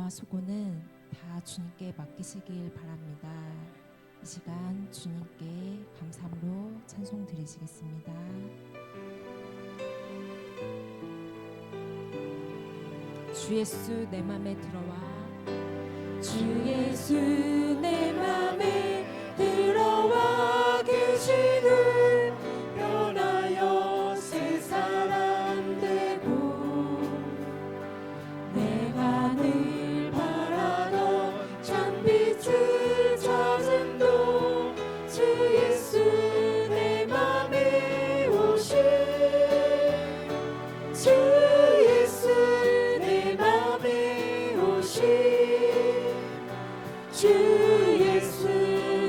마음과 수고는 다 주님께 맡기시길 바랍니다. 이 시간 주님께 감사함으로 찬송 드리시겠습니다. 주 예수 내 맘에 들어와, 주 예수 내 맘에 들어와 계시는 변하여 새 사람 되고 내가 늘 바라던 참빛을 찾음도 주 예수 내 맘에 오신 주 예수 내 맘에 오신 주 예수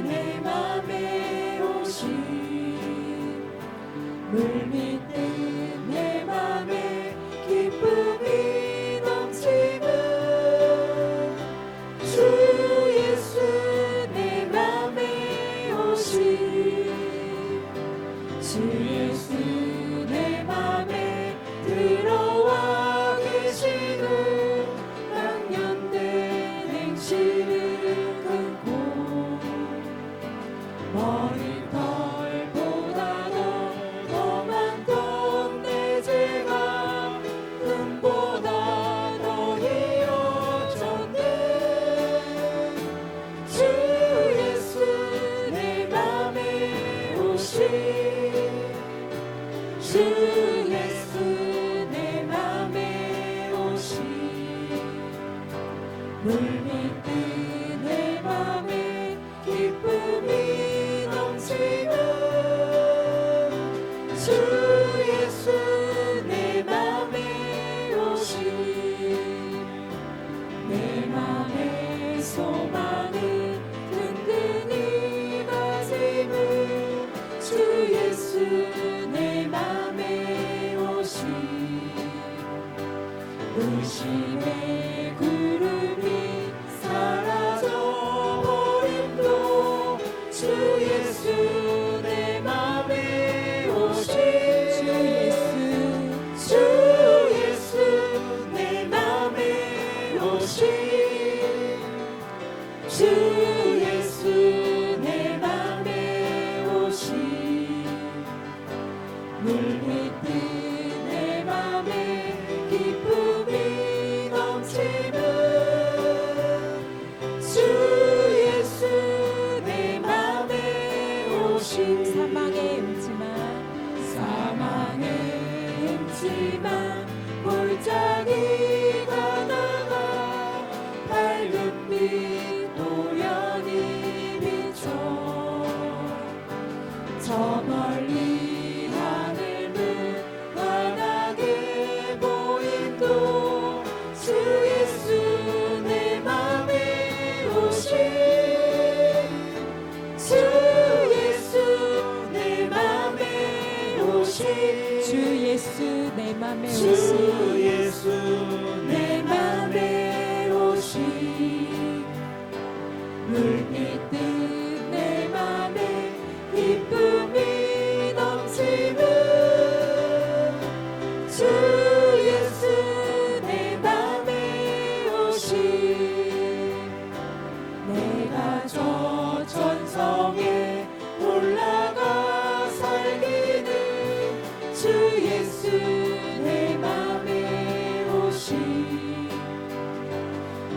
내 맘에 오신 물밀듯 내 맘에 기쁨이 넘치는 주 예수 내 맘에 오신 주 예수 내 맘에 들어와 계시는 당연된 행실을 끊고 머리털보다도 더 많던 내 죄가 금보다 더 이어졌네 주 예수 내 맘에 오신 주 예수 내 맘에 오신 물밀듯 내 맘에 기쁨이 넘치는 주 예수 내 맘에 오신 내 맘의 소망을 든든히 가지는 주 예수 내 맘에 오신 의심의 구름이 사라져버림도 주 예수 내 맘에 오신 주 예수 내 맘에 오신 주 예수 내 맘에 오신 물밀듯 내 맘에 기쁨이 넘치는 주 예수 내 맘에 오신 사망의 음침한 골짜기 가다가 밝은 빛 도련히 비춰 저 멀리 하늘문 환하게 보임도 주 예수 내 맘에 오신 주 예수 내 맘에 오신 주 예수 내 맘에 오신 주 예수 내 맘에 오신 물밀듯 내 맘에 기쁨이 넘치는 주 예수 내 맘에 오신 내가 저 천성에 올라가 살기는 주 예수 내 맘에 오신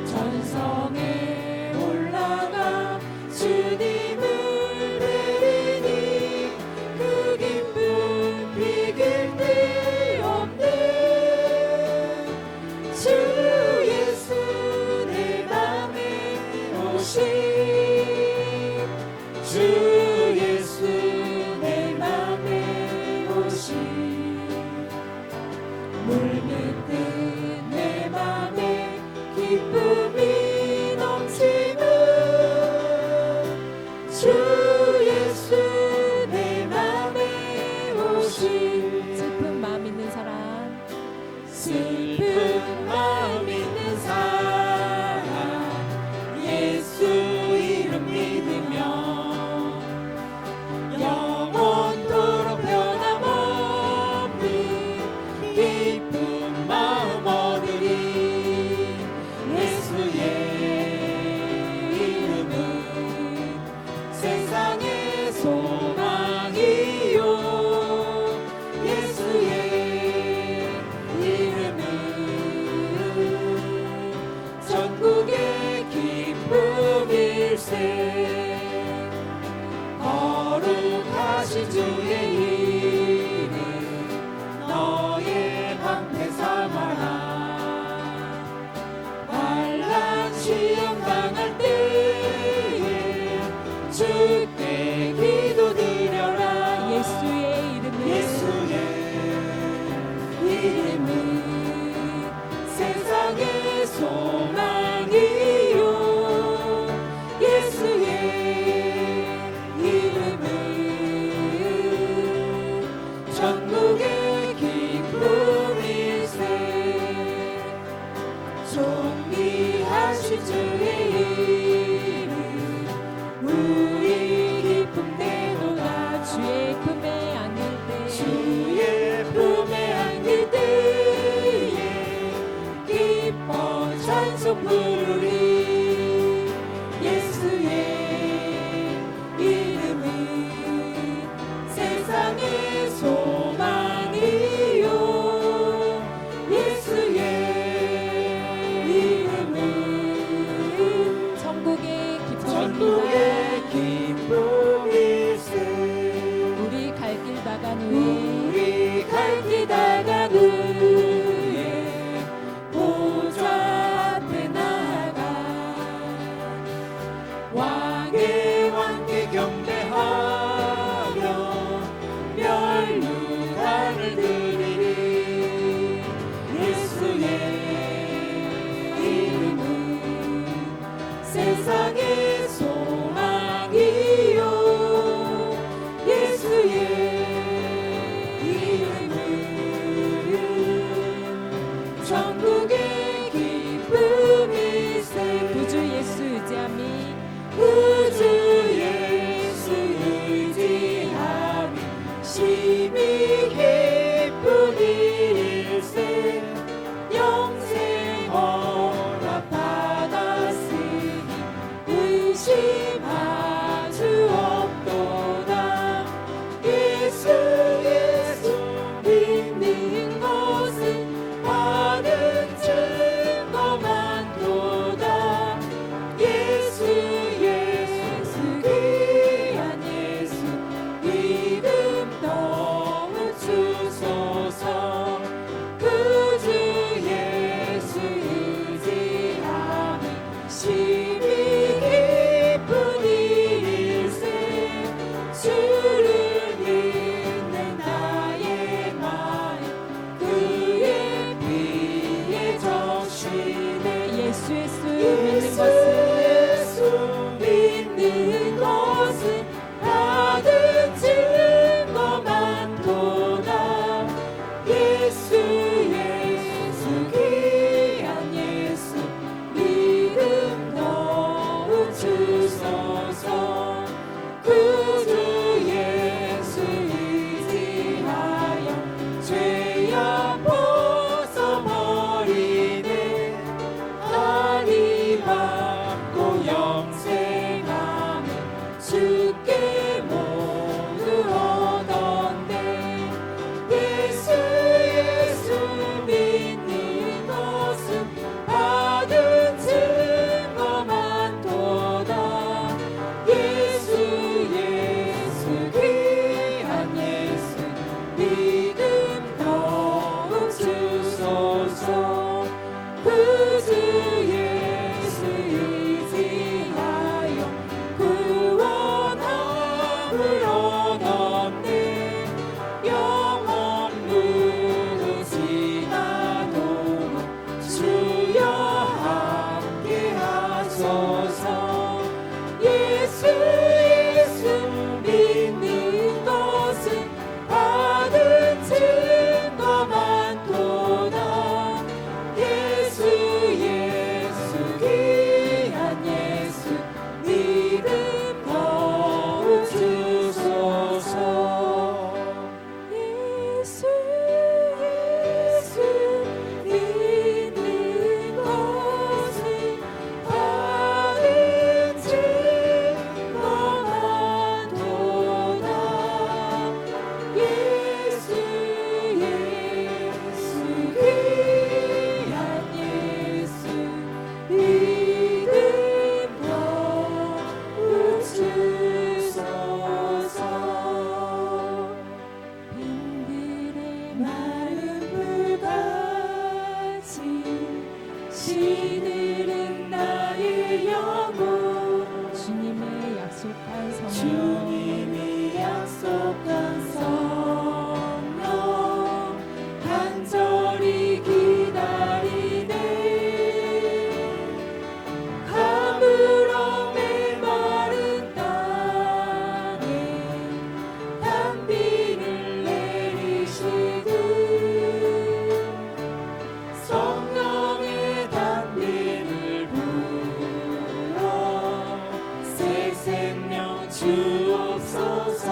천성에 올라가 주님을 뵈리니 그 기쁨 비길 데 없네 주 예수 내 맘에 오신 주 예수 내 맘에 오신 물밀듯 내 맘에 기쁨이 넘치는 주 예수 내 맘에 오신 슬픈 마음 있는 사람 슬픈 마음 있는 사람 예수 이름 믿으며 영원토록 변함없는 기쁜 마음 얻으리 예수 주세 거룩하신 주의 이름 너의 방패 삼아라 환난 시험 당할 때에 주께 기도드려라 예수의 이름은 세상의 소망이요 예수의 이름은 생명 주옵소서.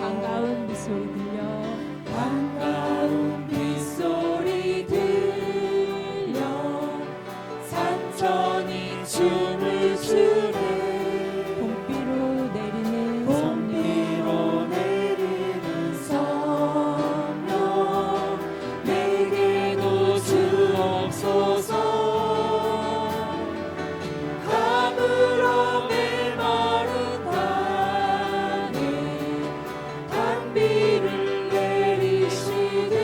반가운 빗소리 들려 반가운 빗소리 들려 산천이 춤을 추네. 봄비로 내리는 봄비로 내리는 성령 내게도 주옵소서. 가물어 메마른 땅에 단비를 내리시듯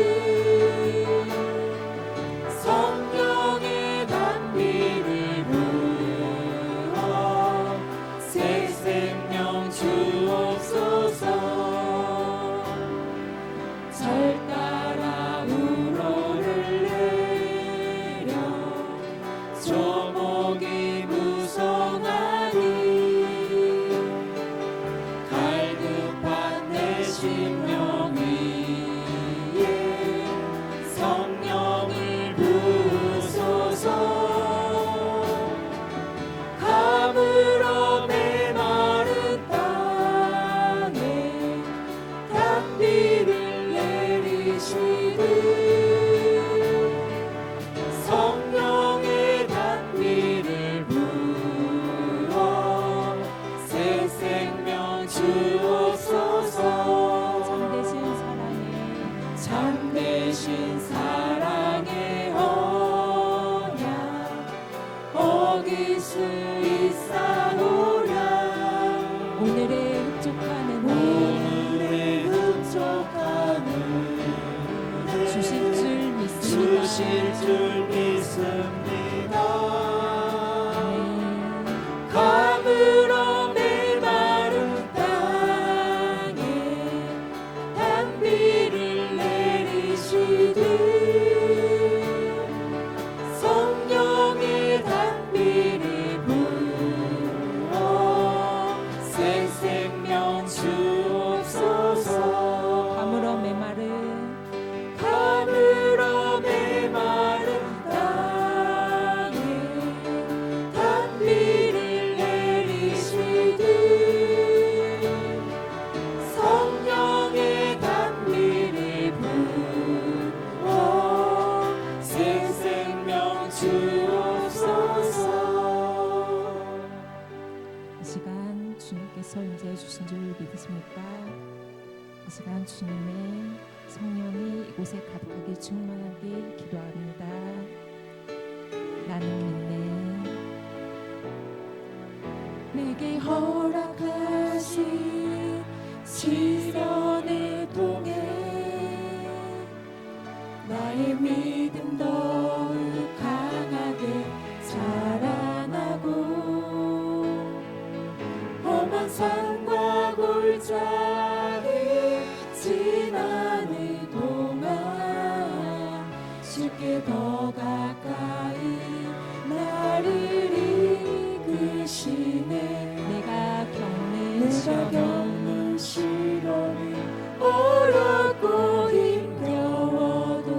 성령의 단비를 부어 새 생명 주옵소서. 절 따라 우러를 내려 조목이 무성하니 갈급한 내 심령 위에 성령을 부으소서. 가물어 메마른 땅에 단비를 내리시듯 성령의 단비를 부어 새 생명 주옵소서. 참되신 사랑의 언약 어길 수 있사오랴. 오늘의 흡족하는 오늘의 흡족한 은혜 주실 줄 믿습니다. 주실 줄 믿습니다. 아멘. 가물어 메마른 땅에 단비를 내리시듯 성령의 단비를 부어 새 생명 주옵소서. 가물어 메마른 가물어 메마른 땅에 단비를 내리시듯 성령의 단비를 부어 새 생명 주옵소서. 이 시간 주님께서 임재해 주신 줄 믿으십니까? 이 시간 주님의 성령이 이곳에 가득하게 충만하게 기도합니다. 나는 믿네. 내게 허락하신 시련의 동에 나의 믿음 더욱 강하게 자라나고 험한 산과 골짜기 지나는 동안 쉽게 더 가까이 나를 이끄시네. 내가 겪는 내가 시험이 겪는 시련이 어렵고 힘겨워도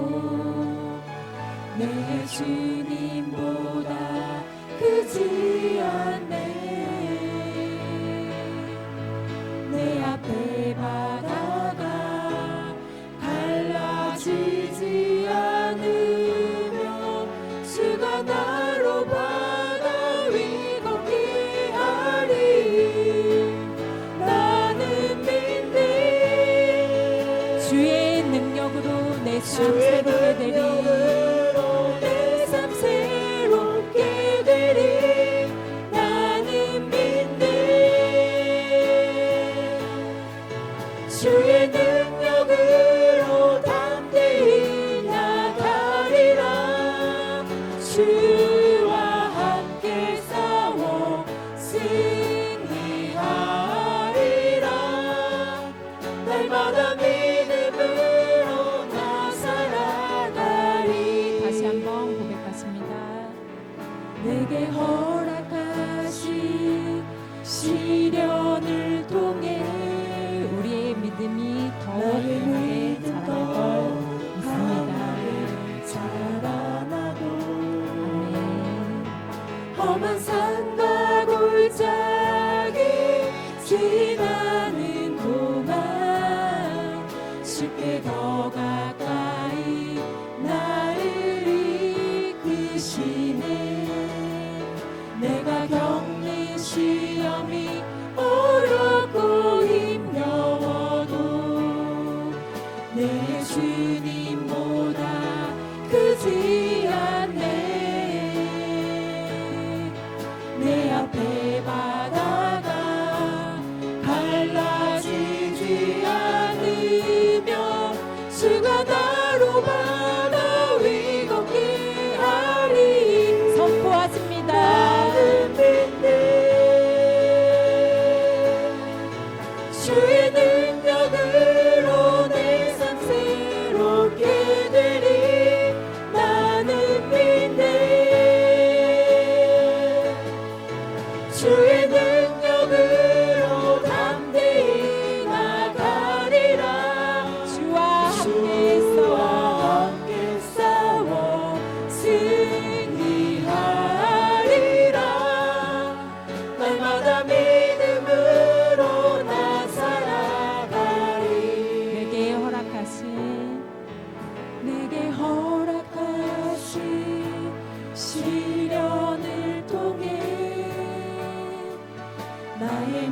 내 주님보다 크지 않네. 내 앞에 바다가 갈라지지 않으며 주가 나로 바다 위 걷게 하리. 나는 믿네. 주의 능력으로 내 삶 주의 새롭게 되리. 능력으로 내 삶 새롭게 되리. 나는 믿네. 주의 능력으로 담대히 나가리라. 주와 함께 싸워 승리하리라. 날마다 믿음으로 나 살아가리. 다시 한번 고백하십니다. 내게 허락하신 시련을 통해 우리의 믿음이 더욱 나의 강하게 믿음 자랄 걸 믿습니다. 자라나고 아멘. 험한 산과 골짜기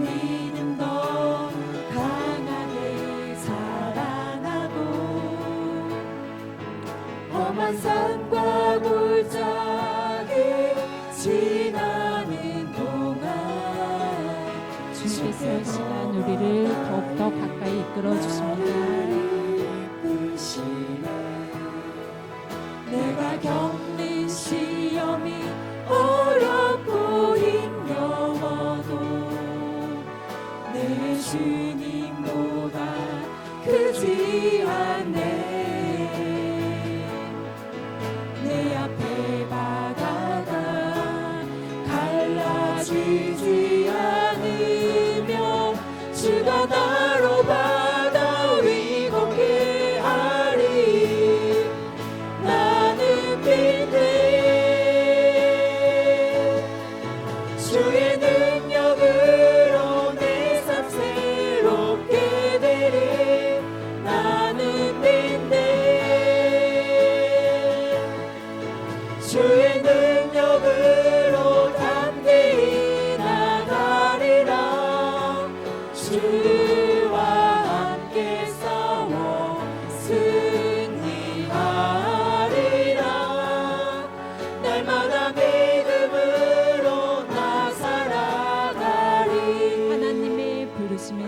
믿음 더 강하게 사랑하고 험한 산과 골짜기 지나는 동안 주께서 이 시간 우리를 더욱더 가까이 이끌어 주십니다. 내가 겪는 시험이 어렵고 힘겨워도 내 주님보다 크지 않네. 내 앞에 바다가 갈라지지 않으며 주가 나로 바다 위 걷게 하리. 나는 믿네. 주의 능력으로 내 삶 새롭게 되리. 나는 믿네. 주의 능력으로 담대히 나가리라. 주와 함께 싸워 승리하리라. 날마다 믿음으로 나 살아가리. 하나님의 부르심에는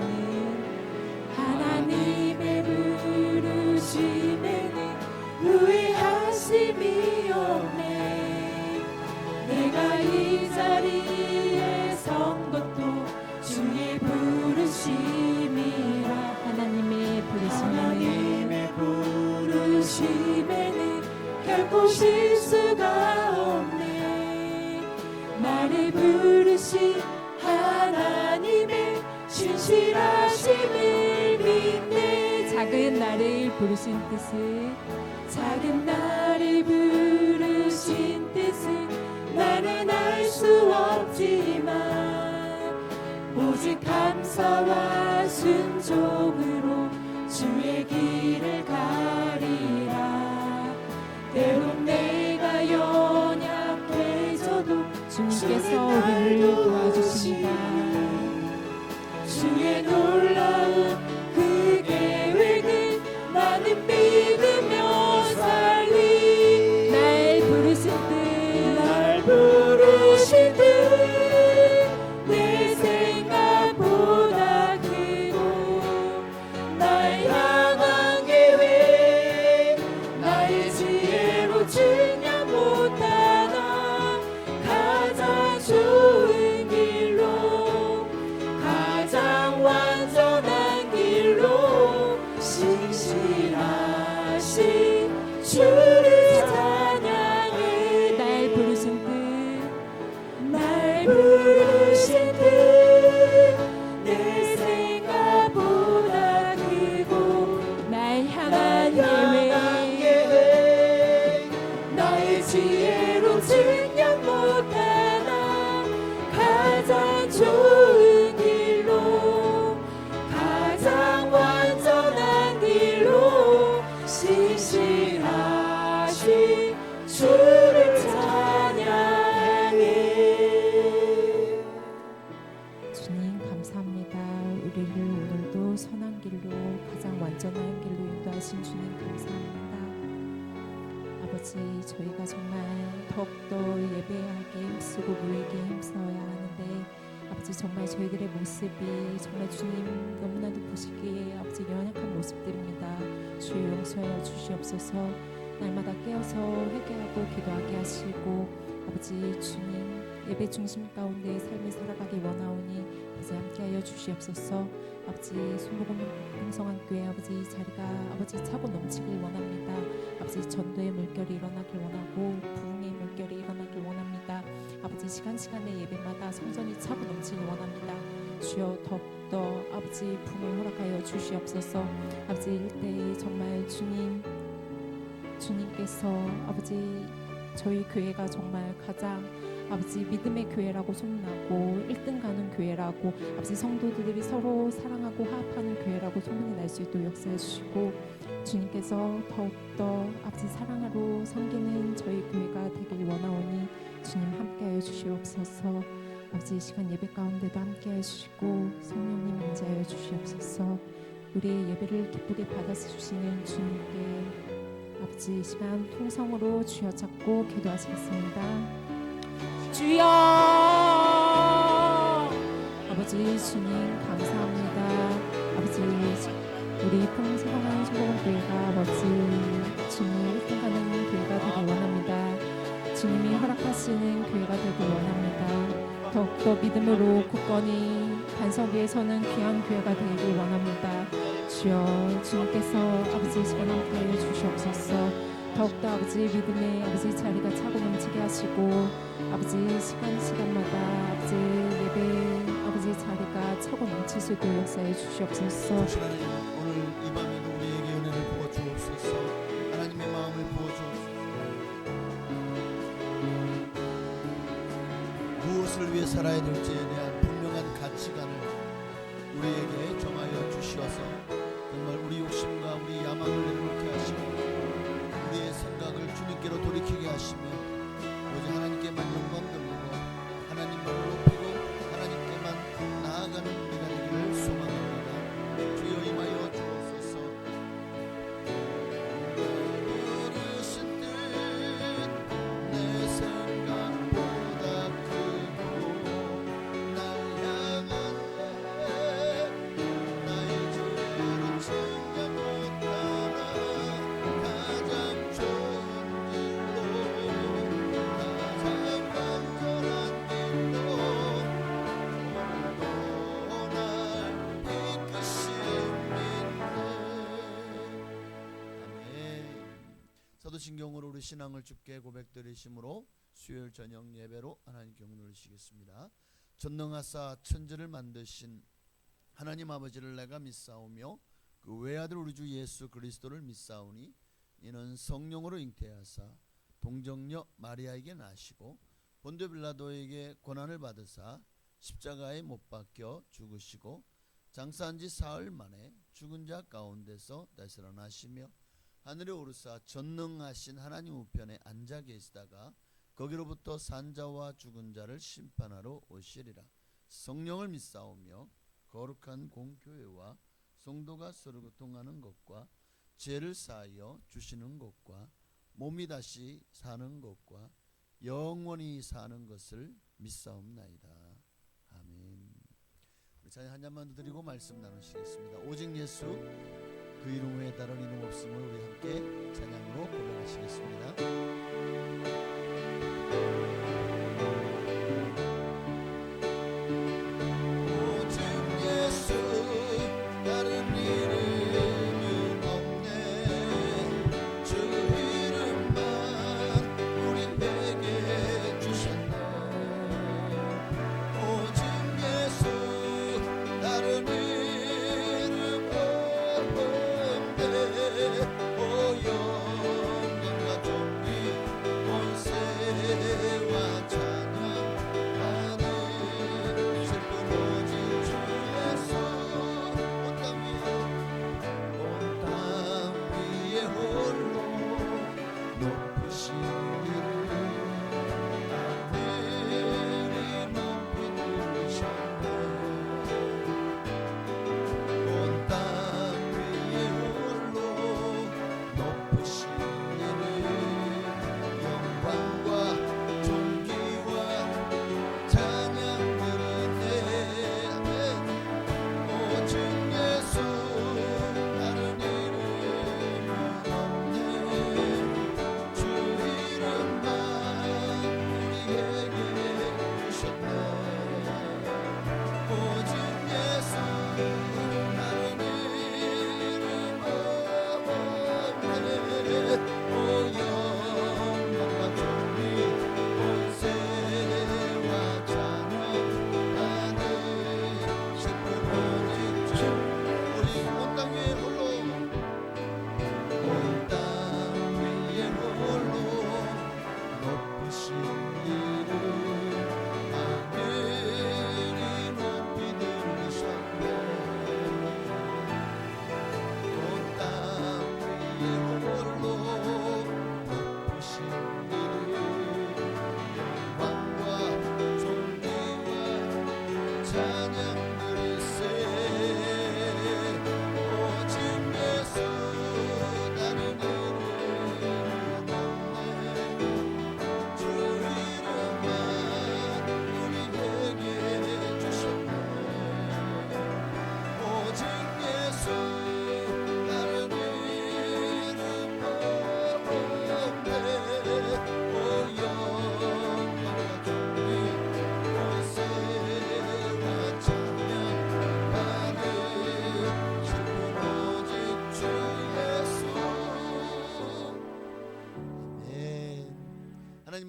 후회하심이 없네. 내가 이 자리에 선 것도 주의 부르심이라. 하나님의 부르심에는 결코 실수가 없네. 나를 부르신 하나님의 신실하심을 믿네. 작은 나를 부르신 뜻을 작은 나를 부르신 뜻을 나는 알 수 없지만 오직 감사와 순종으로 주의 길을 가리라. 때론 내가 연약해져도 주님께서 우리를 도와주십니다. 주의 놀라운 그 계획을 나는 믿으며 살리. 날 부르신 날 부르신 뜻 내 생각보다 크고 날 향한 계획 나의 지혜로 증명 못하나 가장 좋은 길로 가장 완전한 길로 신실하신 주를 찬양해. 날 부르신 뜻 날 부르신 뜻 내 생각보다 크고 날 날 향한 향한 계획 계획 나의 지혜로 증명 못하나 가장 좋은 길로 가장 완전한 길로 신실하신 주를 찬양해. 주님 감사합니다. 우리를 오늘도 선한 길로 가장 완전한 길로 인도하신 주님 감사합니다. 아버지 저희가 정말 더욱더 예배하게 힘쓰고 무에게 힘써야 하는데 아버지 정말 저희들의 모습이 정말 주님 너무나도 보시기에 아버지 연약한 모습들입니다. 주여 용서하여 주시옵소서. 날마다 깨어서 회개하고 기도하게 하시고 아버지 주님 예배 중심 가운데 삶을 살아가기 원하오니 아버지 함께하여 주시옵소서. 아버지 순복음 풍성한 교회 아버지 이 자리가 아버지 차고 넘치길 원합니다. 아버지 전도의 물결이 일어나길 원하고 부흥의 물결이 일어나길 원합니다. 아버지 시간시간의 예배마다 성전이 차고 넘치길 원합니다. 주여 더욱더 아버지 부흥을 허락하여 주시옵소서. 아버지 일대에 정말 주님께서 아버지 저희 교회가 정말 가장 아버지 믿음의 교회라고 소문나고 1등 가는 교회라고 아버지 성도들이 서로 사랑하고 화합하는 교회라고 소문이 날 수 있도록 역사해 주시고 주님께서 더욱더 아버지 사랑으로 섬기는 저희 교회가 되길 원하오니 주님 함께하여 주시옵소서. 아버지 이 시간 예배 가운데도 함께 해주시고 성령님 임재하여 주시옵소서. 우리의 예배를 기쁘게 받아서 주시는 주님께 아버지 이 시간 통성으로 주여 찾고 기도하시겠습니다. 주여 아버지 주님 감사합니다. 아버지 우리 풍성한 소복교회가 아버지 주님을 일등하는 교회가 되길 원합니다. 주님이 허락하시는 교회가 되길 원합니다. 더욱더 믿음으로 굳건히 반석 위에 서는 귀한 교회가 되길 원합니다. 주여 주님께서 아버지 이 시간 함께 주시옵소서. 더욱더 아버지 믿음의 아버지 자리가 차고 넘치게 하시고 아버지 시간마다 아버지 예배 아버지 자리가 차고 넘칠 수 있도록 역사해 주시옵소서. 오늘 이 밤에도 우리에게 은혜를 부어 주옵소서. 하나님의 마음을 부어 주옵소서. 무엇을 위해 살아야 될지에 대한 분명한 가치관을 우리에게 정하여 주시어서 정말 우리 욕심과 우리 야망을 내려놓게 하시고 우리의 생각을 주님께로 돌이키게 하시며 오직 하나님께만 영광 돌리고 하나님만을 높이고 하나님께만 나아가는 우리가 되기를 소망합니다. 주여 임하여 주옵소서. 어르신 듯내 생각보다 크고 날 향한 나의 죄를 챙겨 못하나 가장 좋은 길로 가장 완전한 길로 오늘도 날 이끄십니다. 아멘. 사도신경으로 우리 신앙을 주께 고백드리심으로 수요일 저녁 예배로 하나님께 영광을 드리시겠습니다. 전능하사 천지를 만드신 하나님 아버지를 내가 믿사오며 그 외아들 우리 주 예수 그리스도를 믿사오니 이는 성령으로 잉태하사 동정녀 마리아에게 나시고 본디오 빌라도에게 고난을 받으사 십자가에 못 박혀 죽으시고 장사한 지 사흘 만에 죽은 자 가운데서 다시 살아나시며 하늘에 오르사 전능하신 하나님 우편에 앉아 계시다가 거기로부터 산자와 죽은 자를 심판하러 오시리라. 성령을 믿사오며 거룩한 공교회와 성도가 서로 교통하는 것과 죄를 사하여 주시는 것과 몸이 다시 사는 것과 영원히 사는 것을 믿사옵나이다. 아멘. 우리 찬양 한 잔만 더 드리고 말씀 나누시겠습니다. 오직 예수 그 이름 외에 다른 이름 없음을 우리 함께 찬양으로 고백하시겠습니다.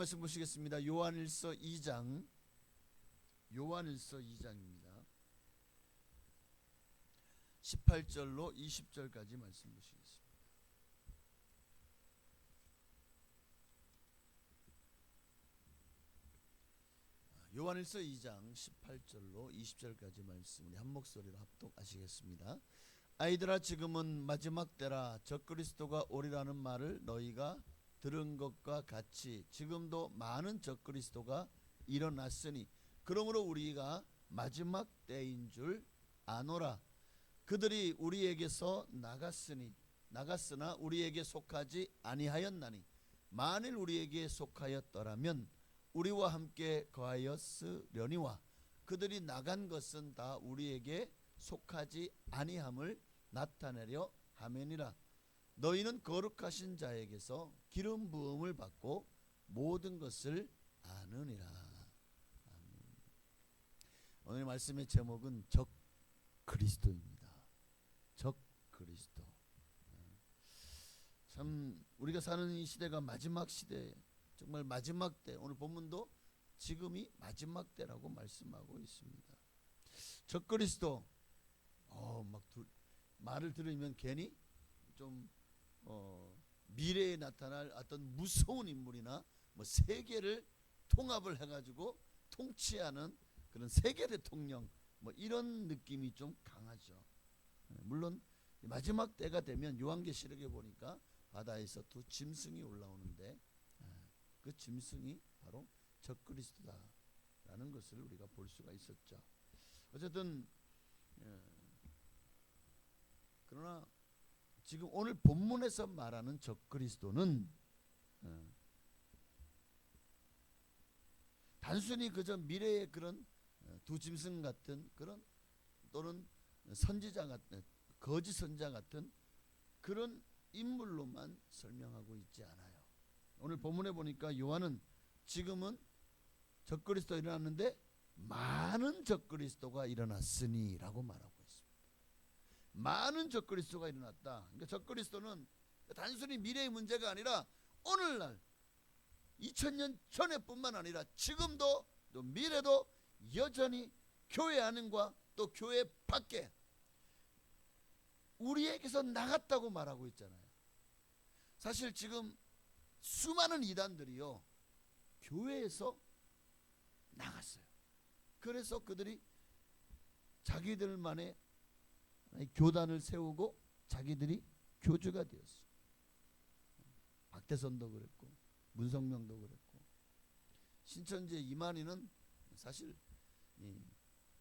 말씀 보시겠습니다. 요한일서 2장, 요한일서 2장입니다. 18절로 20절까지 말씀 보시겠습니다. 요한일서 2장 18절로 20절까지 말씀 우리 한 목소리로 합독하시겠습니다. 아이들아, 지금은 마지막 때라. 적그리스도가 오리라는 말을 너희가 들은 것과 같이 지금도 많은 적그리스도가 일어났으니 그러므로 우리가 마지막 때인 줄 아노라. 그들이 우리에게서 나갔으나 우리에게 속하지 아니하였나니 만일 우리에게 속하였더라면 우리와 함께 거하였으려니와 그들이 나간 것은 다 우리에게 속하지 아니함을 나타내려 함이니라. 너희는 거룩하신 자에게서 기름 부음을 받고 모든 것을 아느니라. 아멘. 오늘 말씀의 제목은 적 그리스도입니다. 적 그리스도. 참 우리가 사는 이 시대가 마지막 시대, 정말 마지막 때. 오늘 본문도 지금이 마지막 때라고 말씀하고 있습니다. 적 그리스도. 말을 들으면 괜히 좀 미래에 나타날 어떤 무서운 인물이나 뭐 세계를 통합을 해가지고 통치하는 그런 세계 대통령 뭐 이런 느낌이 좀 강하죠. 물론 마지막 때가 되면 요한계시록에 보니까 바다에서 두 짐승이 올라오는데 그 짐승이 바로 적그리스도다라는 것을 우리가 볼 수가 있었죠. 어쨌든 그러나 지금 오늘 본문에서 말하는 적그리스도는 단순히 그저 미래의 그런 두 짐승 같은 그런 또는 선지자 같은 거짓 선자 같은 그런 인물로만 설명하고 있지 않아요. 오늘 본문에 보니까 요한은 지금은 적그리스도가 일어났는데 많은 적그리스도가 일어났으니 라고 말하고 있습니다. 많은 적그리스도가 일어났다. 그러니까 적그리스도는 단순히 미래의 문제가 아니라 오늘날 2000년 전에 뿐만 아니라 지금도 또 미래도 여전히 교회 안과 또 교회 밖에 우리에게서 나갔다고 말하고 있잖아요. 사실 지금 수많은 이단들이요 교회에서 나갔어요. 그래서 그들이 자기들만의 교단을 세우고 자기들이 교주가 되었어요. 박대선도 그랬고 문성명도 그랬고 신천지의 이만희는 사실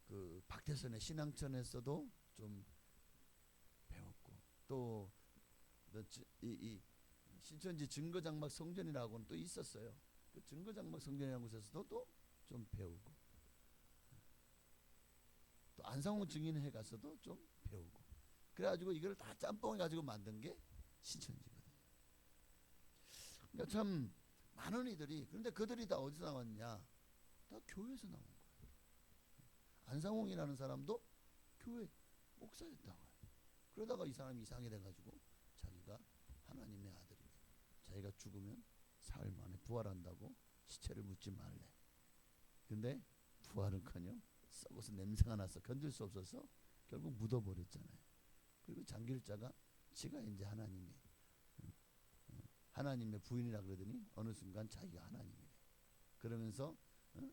그 박대선의 신앙천에서도 좀 배웠고 또 이 신천지 증거장막 성전이라고는 또 있었어요. 그 증거장막 성전이라는 곳에서도 또 좀 배우고 또 안상홍 증인회 가서도 좀 배우고 그래가지고 이걸 다 짬뽕해 가지고 만든 게 신천지거든요. 그러니까 참 많은 이들이 그런데 그들이 다 어디서 나왔냐? 다 교회에서 나온 거예요. 안상홍이라는 사람도 교회 목사였다고 해요. 그러다가 이 사람이 이상이 돼가지고 자기가 하나님의 아들이래. 자기가 죽으면 사흘 만에 부활한다고 시체를 묻지 말래. 근데 부활은커녕 썩어서 냄새가 나서 견딜 수 없어서 결국 묻어버렸잖아요. 그리고 장길자가 지가 이제 하나님의 부인이라 그러더니 어느 순간 자기가 하나님이래. 그러면서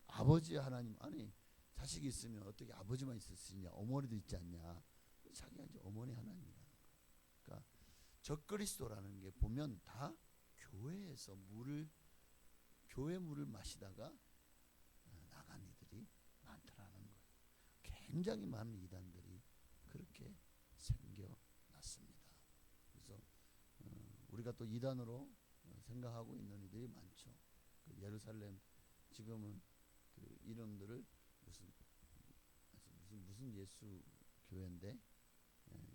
아버지 하나님 아니 자식이 있으면 어떻게 아버지만 있을 수 있냐? 어머니도 있지 않냐? 자기가 이제 어머니 하나님이라는 거예요. 그러니까 적그리스도라는 게 보면 다 교회에서 교회 물을 마시다가 나간 이들이 많더라는 거예요. 굉장히 많은 이단들이 그렇게 생겨났습니다. 그래서 우리가 또 이단으로 생각하고 있는 이들이 많죠. 그 예루살렘 지금은 그 이름들을 무슨 예수 교회인데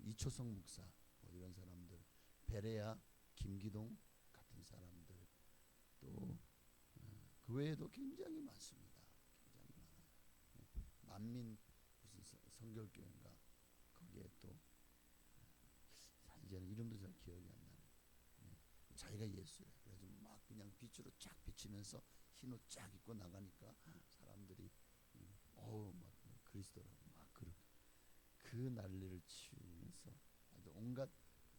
이초성 목사 뭐 이런 사람들, 베레야 김기동 같은 사람들 또 그 외에도 굉장히 많습니다. 굉장히 많아요. 만민 무슨 성결교회인가 거기에 또 이제는 이름도 잘 기억이 안 나네. 자기가 예수래. 그래서 막 그냥 빛으로 쫙 비치면서 흰 옷 쫙 입고 나가니까 사람들이 막 그리스도라고 막 그 난리를 치면서 아주 온갖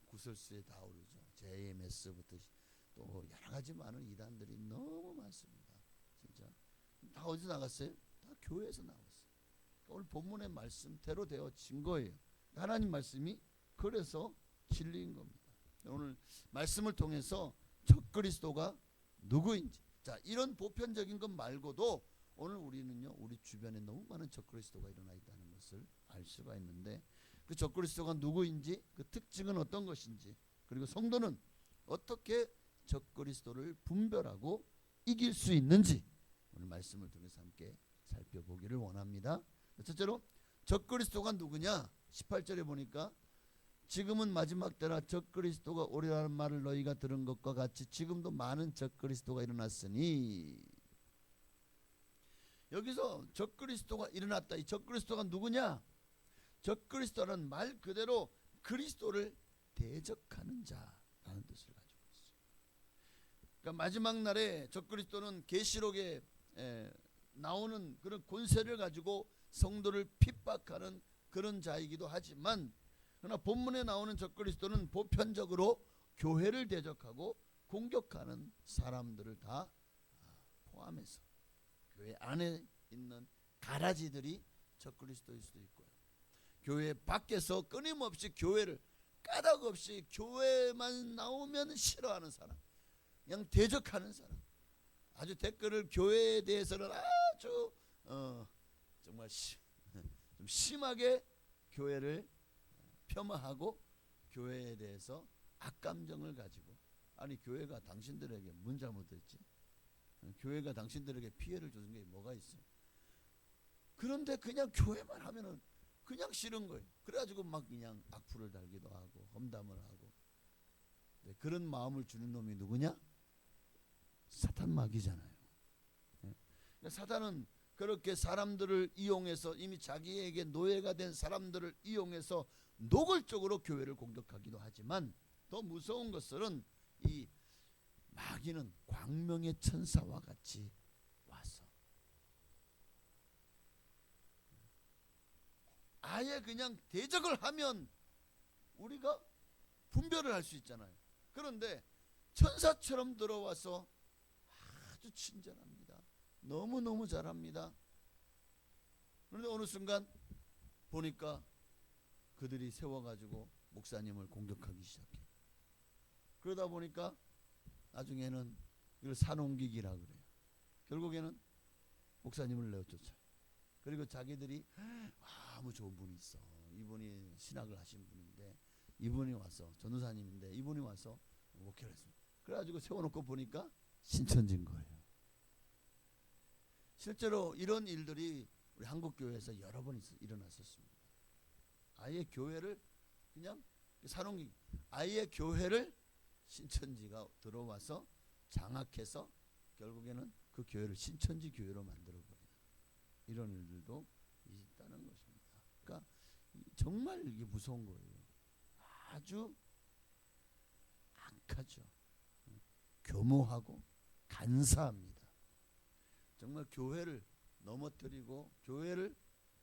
구설수에 다 오르죠. JMS부터 또 여러 가지 많은 이단들이 너무 많습니다. 진짜 다 어디서 나갔어요? 다 교회에서 나왔어요. 그러니까 오늘 본문의 말씀대로 되어진 거예요. 하나님 말씀이 그래서 진리인 겁니다. 오늘 말씀을 통해서 적그리스도가 누구인지, 자, 이런 보편적인 것 말고도 오늘 우리는요, 우리 주변에 너무 많은 적그리스도가 일어나 있다는 것을 알 수가 있는데, 그 적그리스도가 누구인지, 그 특징은 어떤 것인지, 그리고 성도는 어떻게 적그리스도를 분별하고 이길 수 있는지 오늘 말씀을 통해서 함께 살펴보기를 원합니다. 첫째로 적그리스도가 누구냐? 18절에 보니까 지금은 마지막 때라 적그리스도가 오리라는 말을 너희가 들은 것과 같이 지금도 많은 적그리스도가 일어났으니, 여기서 적그리스도가 일어났다. 이 적그리스도가 누구냐? 적그리스도는 말 그대로 그리스도를 대적하는 자라는 뜻을 가지고 있어요. 그러니까 마지막 날에 적그리스도는 계시록에 나오는 그런 권세를 가지고 성도를 핍박하는 그런 자이기도 하지만, 그러나 본문에 나오는 적그리스도는 보편적으로 교회를 대적하고 공격하는 사람들을 다 포함해서 교회 안에 있는 가라지들이 적그리스도일 수도 있고요, 교회 밖에서 끊임없이 교회를 까닭없이 교회만 나오면 싫어하는 사람, 그냥 대적하는 사람, 아주 댓글을 교회에 대해서는 아주 정말 좀 심하게 교회를 폄하하고 교회에 대해서 악감정을 가지고, 아니 교회가 당신들에게 뭔 잘못했지? 교회가 당신들에게 피해를 준 게 뭐가 있어? 그런데 그냥 교회만 하면은 그냥 싫은 거예요. 그래가지고 막 그냥 악플을 달기도 하고 험담을 하고. 네, 그런 마음을 주는 놈이 누구냐? 사탄 마귀잖아요. 네. 사탄은 그렇게 사람들을 이용해서, 이미 자기에게 노예가 된 사람들을 이용해서 노골적으로 교회를 공격하기도 하지만, 더 무서운 것은 이 마귀는 광명의 천사와 같이 와서 아예 그냥 대적을 하면 우리가 분별을 할 수 있잖아요. 그런데 천사처럼 들어와서 아주 친절합니다. 너무너무 잘합니다. 그런데 어느 순간 보니까 그들이 세워가지고 목사님을 공격하기 시작해요. 그러다 보니까 나중에는 이걸 산옮기기라 그래요. 결국에는 목사님을 내어쫓아요. 그리고 자기들이 아무 좋은 분이 있어, 이분이 신학을 하신 분인데, 이분이 와서 전도사님인데 이분이 와서 목회를 했습니다. 그래가지고 세워놓고 보니까 신천지인 거예요. 실제로 이런 일들이 우리 한국교회에서 여러 번 일어났었습니다. 아예 교회를 그냥 산옮기, 아예 교회를 신천지가 들어와서 장악해서 결국에는 그 교회를 신천지 교회로 만들어버리는 이런 일들도 있다는 것입니다. 그러니까 정말 이게 무서운 거예요. 아주 악하죠. 교모하고 간사합니다. 정말 교회를 넘어뜨리고 교회를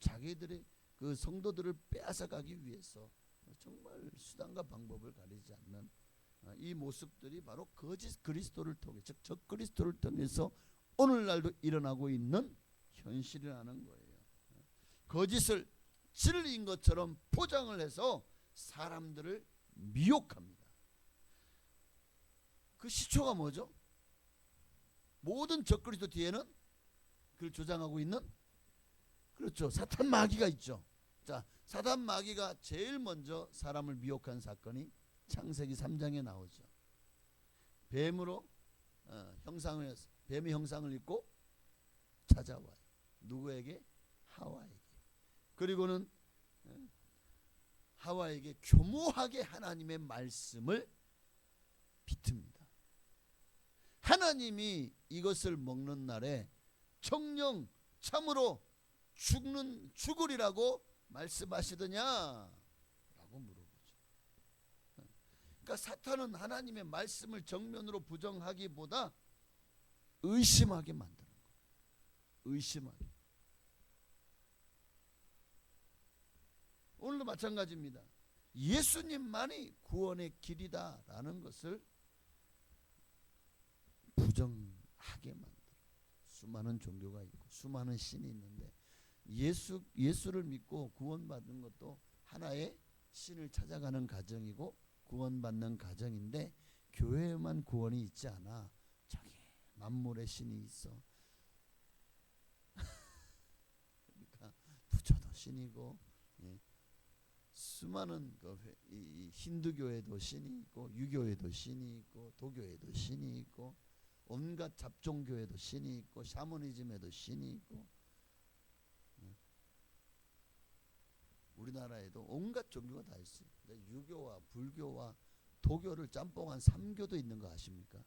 자기들의 그 성도들을 빼앗아가기 위해서 정말 수단과 방법을 가리지 않는 이 모습들이 바로 거짓 그리스도를 통해, 즉 적그리스도를 통해서 오늘날도 일어나고 있는 현실이라는 거예요. 거짓을 진리인 것처럼 포장을 해서 사람들을 미혹합니다. 그 시초가 뭐죠? 모든 적그리스도 뒤에는 그걸 조장하고 있는, 그렇죠, 사탄 마귀가 있죠. 자, 사탄 마귀가 제일 먼저 사람을 미혹한 사건이 창세기 3장에 나오죠. 뱀으로 뱀의 형상을 입고 찾아와요. 누구에게? 하와에게. 그리고는 하와에게 교모하게 하나님의 말씀을 비틉니다. 하나님이 이것을 먹는 날에 정령 참으로 죽으리라고 말씀하시더냐? 라고 물어보죠. 그러니까 사탄은 하나님의 말씀을 정면으로 부정하기보다 의심하게 만드는 거예요. 의심하게. 오늘도 마찬가지입니다. 예수님만이 구원의 길이다라는 것을 부정하게 만들어. 수많은 종교가 있고 수많은 신이 있는데 예수를 믿고 구원받는 것도 하나의 신을 찾아가는 과정이고 구원받는 과정인데, 교회에만 구원이 있지 않아. 저기 만물의 신이 있어. 그러니까 부처도 신이고, 수많은 이 힌두교에도 신이 있고, 유교에도 신이 있고, 도교에도 신이 있고, 온갖 잡종교에도 신이 있고, 샤머니즘에도 신이 있고, 우리나라에도 온갖 종교가 다 있어요. 근데 유교와 불교와 도교를 짬뽕한 삼교도 있는 거 아십니까?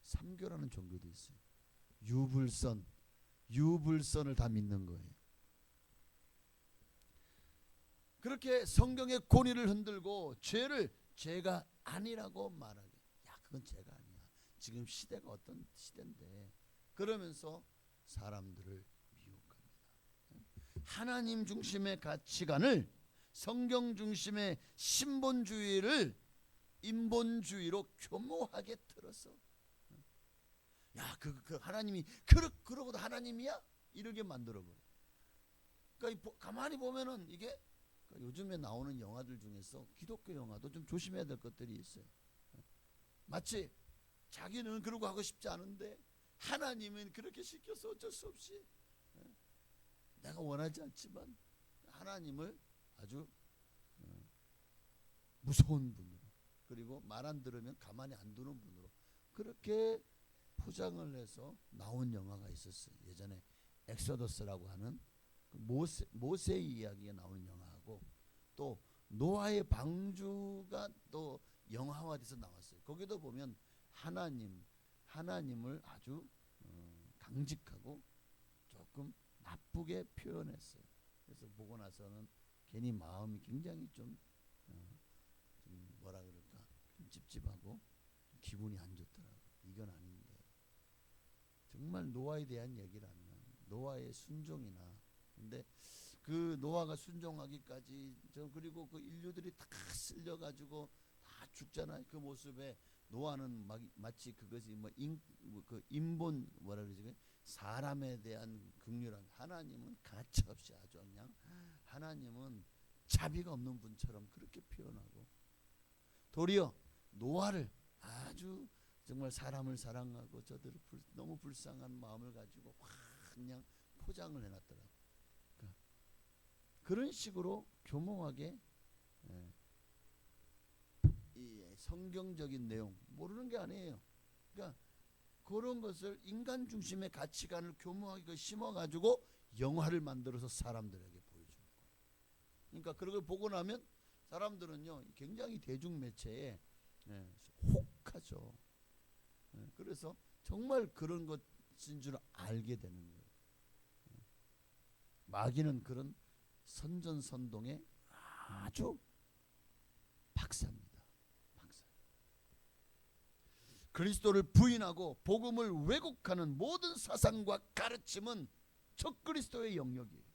삼교라는 종교도 있어요. 유불선을 다 믿는 거예요. 그렇게 성경의 권위를 흔들고 죄를 죄가 아니라고 말하게. 야, 그건 죄가 아니야. 지금 시대가 어떤 시대인데. 그러면서 사람들을 미혹합니다. 하나님 중심의 가치관을, 성경 중심의 신본주의를 인본주의로 교모하게 틀어서, 야, 그 하나님이 그러고도 하나님이야? 이렇게 만들어버려. 그러니까 가만히 보면은 이게 요즘에 나오는 영화들 중에서 기독교 영화도 좀 조심해야 될 것들이 있어요. 마치 자기는 그러고 하고 싶지 않은데 하나님은 그렇게 시켜서 어쩔 수 없이, 내가 원하지 않지만 하나님을 아주 무서운 분으로, 그리고 말 안 들으면 가만히 안 두는 분으로 그렇게 포장을 해서 나온 영화가 있었어요. 예전에 엑소더스라고 하는 모세의 이야기가 나오는 영화하고, 또 노아의 방주가 또 영화화돼서 나왔어요. 거기도 보면 하나님을 아주 강직하고 조금 나쁘게 표현했어요. 그래서 보고 나서는 괜히 마음이 굉장히 좀 뭐라 그럴까, 좀 찝찝하고 기분이 안 좋더라고요. 이건 아닌데, 정말 노아에 대한 얘기를 안 나요. 노아의 순종이나. 근데 그 노아가 순종하기까지, 그리고 그 인류들이 다 쓸려가지고 다 죽잖아요. 그 모습에 노아는 마치 그것이 그 인본 뭐라 그러지, 사람에 대한 긍휼한, 하나님은 가차없이 아주 그냥 하나님은 자비가 없는 분처럼 그렇게 표현하고, 도리어 노아를 아주 정말 사람을 사랑하고 저들을 너무 불쌍한 마음을 가지고 그냥 포장을 해놨더라고요. 그러니까 그런 식으로 교묘하게 이 성경적인 내용 모르는 게 아니에요. 그러니까 그런 것을 인간 중심의 가치관을 교묘하게 심어가지고 영화를 만들어서 사람들에게 보여주는 거예요. 그러니까 그런 걸 보고 나면 사람들은요, 굉장히 대중매체에 혹하죠. 그래서 정말 그런 것인 줄 알게 되는 거예요. 마귀는 그런 선전선동의 아주 박사입니다. 박사. 그리스도를 부인하고 복음을 왜곡하는 모든 사상과 가르침은 적그리스도의 영역이에요.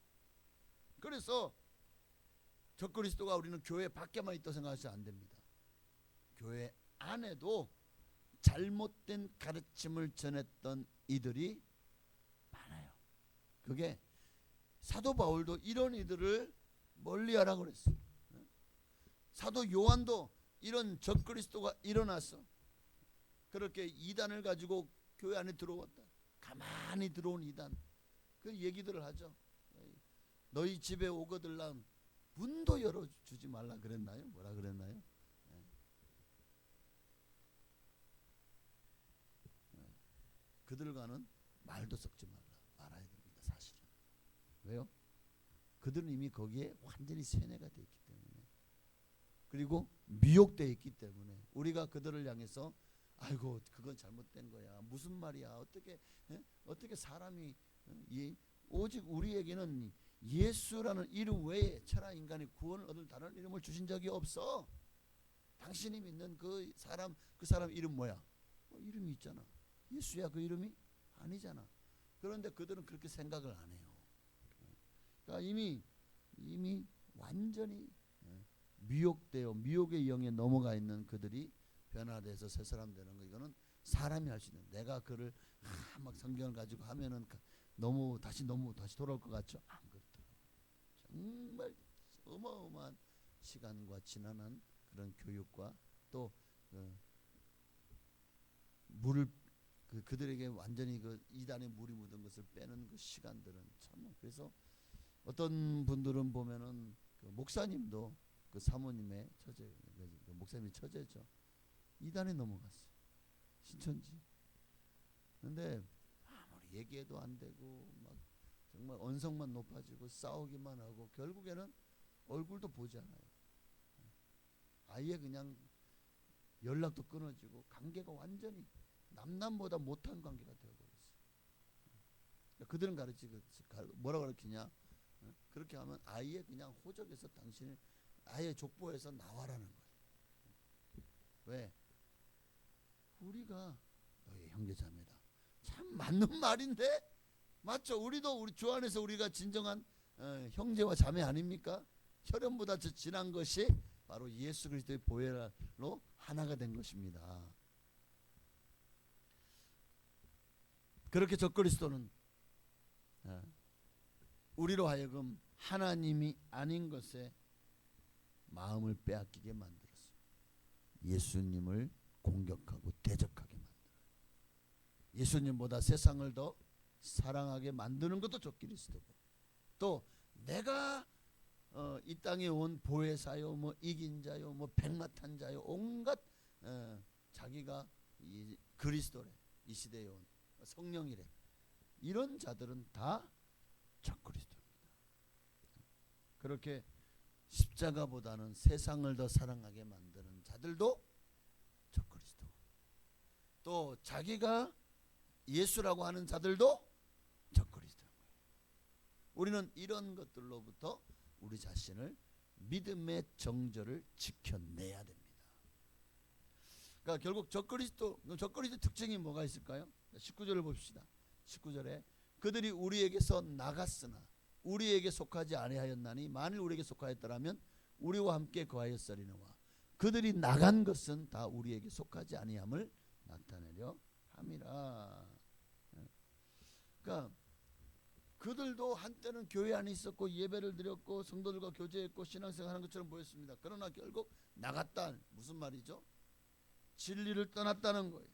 그래서 적그리스도가 우리는 교회 밖에만 있다고 생각하시면 안 됩니다. 교회 안에도 잘못된 가르침을 전했던 이들이 많아요. 그게 사도 바울도 이런 이들을 멀리하라고 그랬어요. 사도 요한도 이런 적그리스도가 일어났어. 그렇게 이단을 가지고 교회 안에 들어왔다. 가만히 들어온 이단. 그 얘기들을 하죠. 너희 집에 오거들랑 문도 열어주지 말라 그랬나요? 뭐라 그랬나요? 그들과는 말도 섞지 말아야 됩니다. 사실은. 왜요? 그들은 이미 거기에 완전히 세뇌가 되어 있기 때문에, 그리고 미혹되어 있기 때문에 우리가 그들을 향해서 아이고 그건 잘못된 거야, 무슨 말이야, 어떻게 사람이 오직 우리에게는 예수라는 이름 외에 천하 인간의 구원을 얻을 다른 이름을 주신 적이 없어. 당신이 믿는 그 사람 이름 뭐야? 이름이 있잖아. 예수야. 그 이름이 아니잖아. 그런데 그들은 그렇게 생각을 안 해요. 그러니까 이미 완전히 미혹되어 미혹의 영에 넘어가 있는 그들이 변화돼서 새 사람 되는 거, 이거는 사람이 할 수 있는. 내가 그를 막 성경을 가지고 하면은 다시 돌아올 것 같죠? 안 그렇더라고. 정말 어마어마한 시간과 지난한 그런 교육과 또 물을 그들에게 완전히 그 이단의 물이 묻은 것을 빼는 그 시간들은 참. 그래서 어떤 분들은 보면은 그 목사님도 그 사모님의 처제, 그 목사님이 처제죠. 이단에 넘어갔어요. 신천지. 근데 아무리 얘기해도 안 되고 막 정말 언성만 높아지고 싸우기만 하고 결국에는 얼굴도 보지 않아요. 아예 그냥 연락도 끊어지고 관계가 완전히 남남보다 못한 관계가 되어버렸어요. 그들은 뭐라 가르치냐? 그렇게 하면 아예 그냥 호적에서 당신을 아예 족보에서 나와라는 거예요. 왜? 우리가 너의 형제자매다. 참 맞는 말인데, 맞죠? 우리도 우리 주 안에서 우리가 진정한 형제와 자매 아닙니까? 혈연보다 더 진한 것이 바로 예수 그리스도의 보혈로 하나가 된 것입니다. 그렇게 적그리스도는 우리로 하여금 하나님이 아닌 것에 마음을 빼앗기게 만들었어요. 예수님을 공격하고 대적하게 만들어요. 예수님보다 세상을 더 사랑하게 만드는 것도 적그리스도고, 또 내가 이 땅에 온 보혜사요, 뭐 이긴 자요, 뭐 백마탄 자요, 온갖 자기가 이 그리스도래, 이 시대에 온 성령이래, 이런 자들은 다 적그리스도입니다. 그렇게 십자가보다는 세상을 더 사랑하게 만드는 자들도 적그리스도, 또 자기가 예수라고 하는 자들도 적그리스도인 거예요. 우리는 이런 것들로부터 우리 자신을 믿음의 정절을 지켜내야 됩니다. 그러니까 결국 적그리스도 특징이 뭐가 있을까요? 19절을 봅시다. 19절에 그들이 우리에게서 나갔으나 우리에게 속하지 아니하였나니 만일 우리에게 속하였더라면 우리와 함께 거하였으리노라. 그들이 나간 것은 다 우리에게 속하지 아니함을 나타내려 함이라. 그러니까 그들도 한때는 교회 안에 있었고 예배를 드렸고 성도들과 교제했고 신앙생활하는 것처럼 보였습니다. 그러나 결국 나갔다. 무슨 말이죠? 진리를 떠났다는 거예요.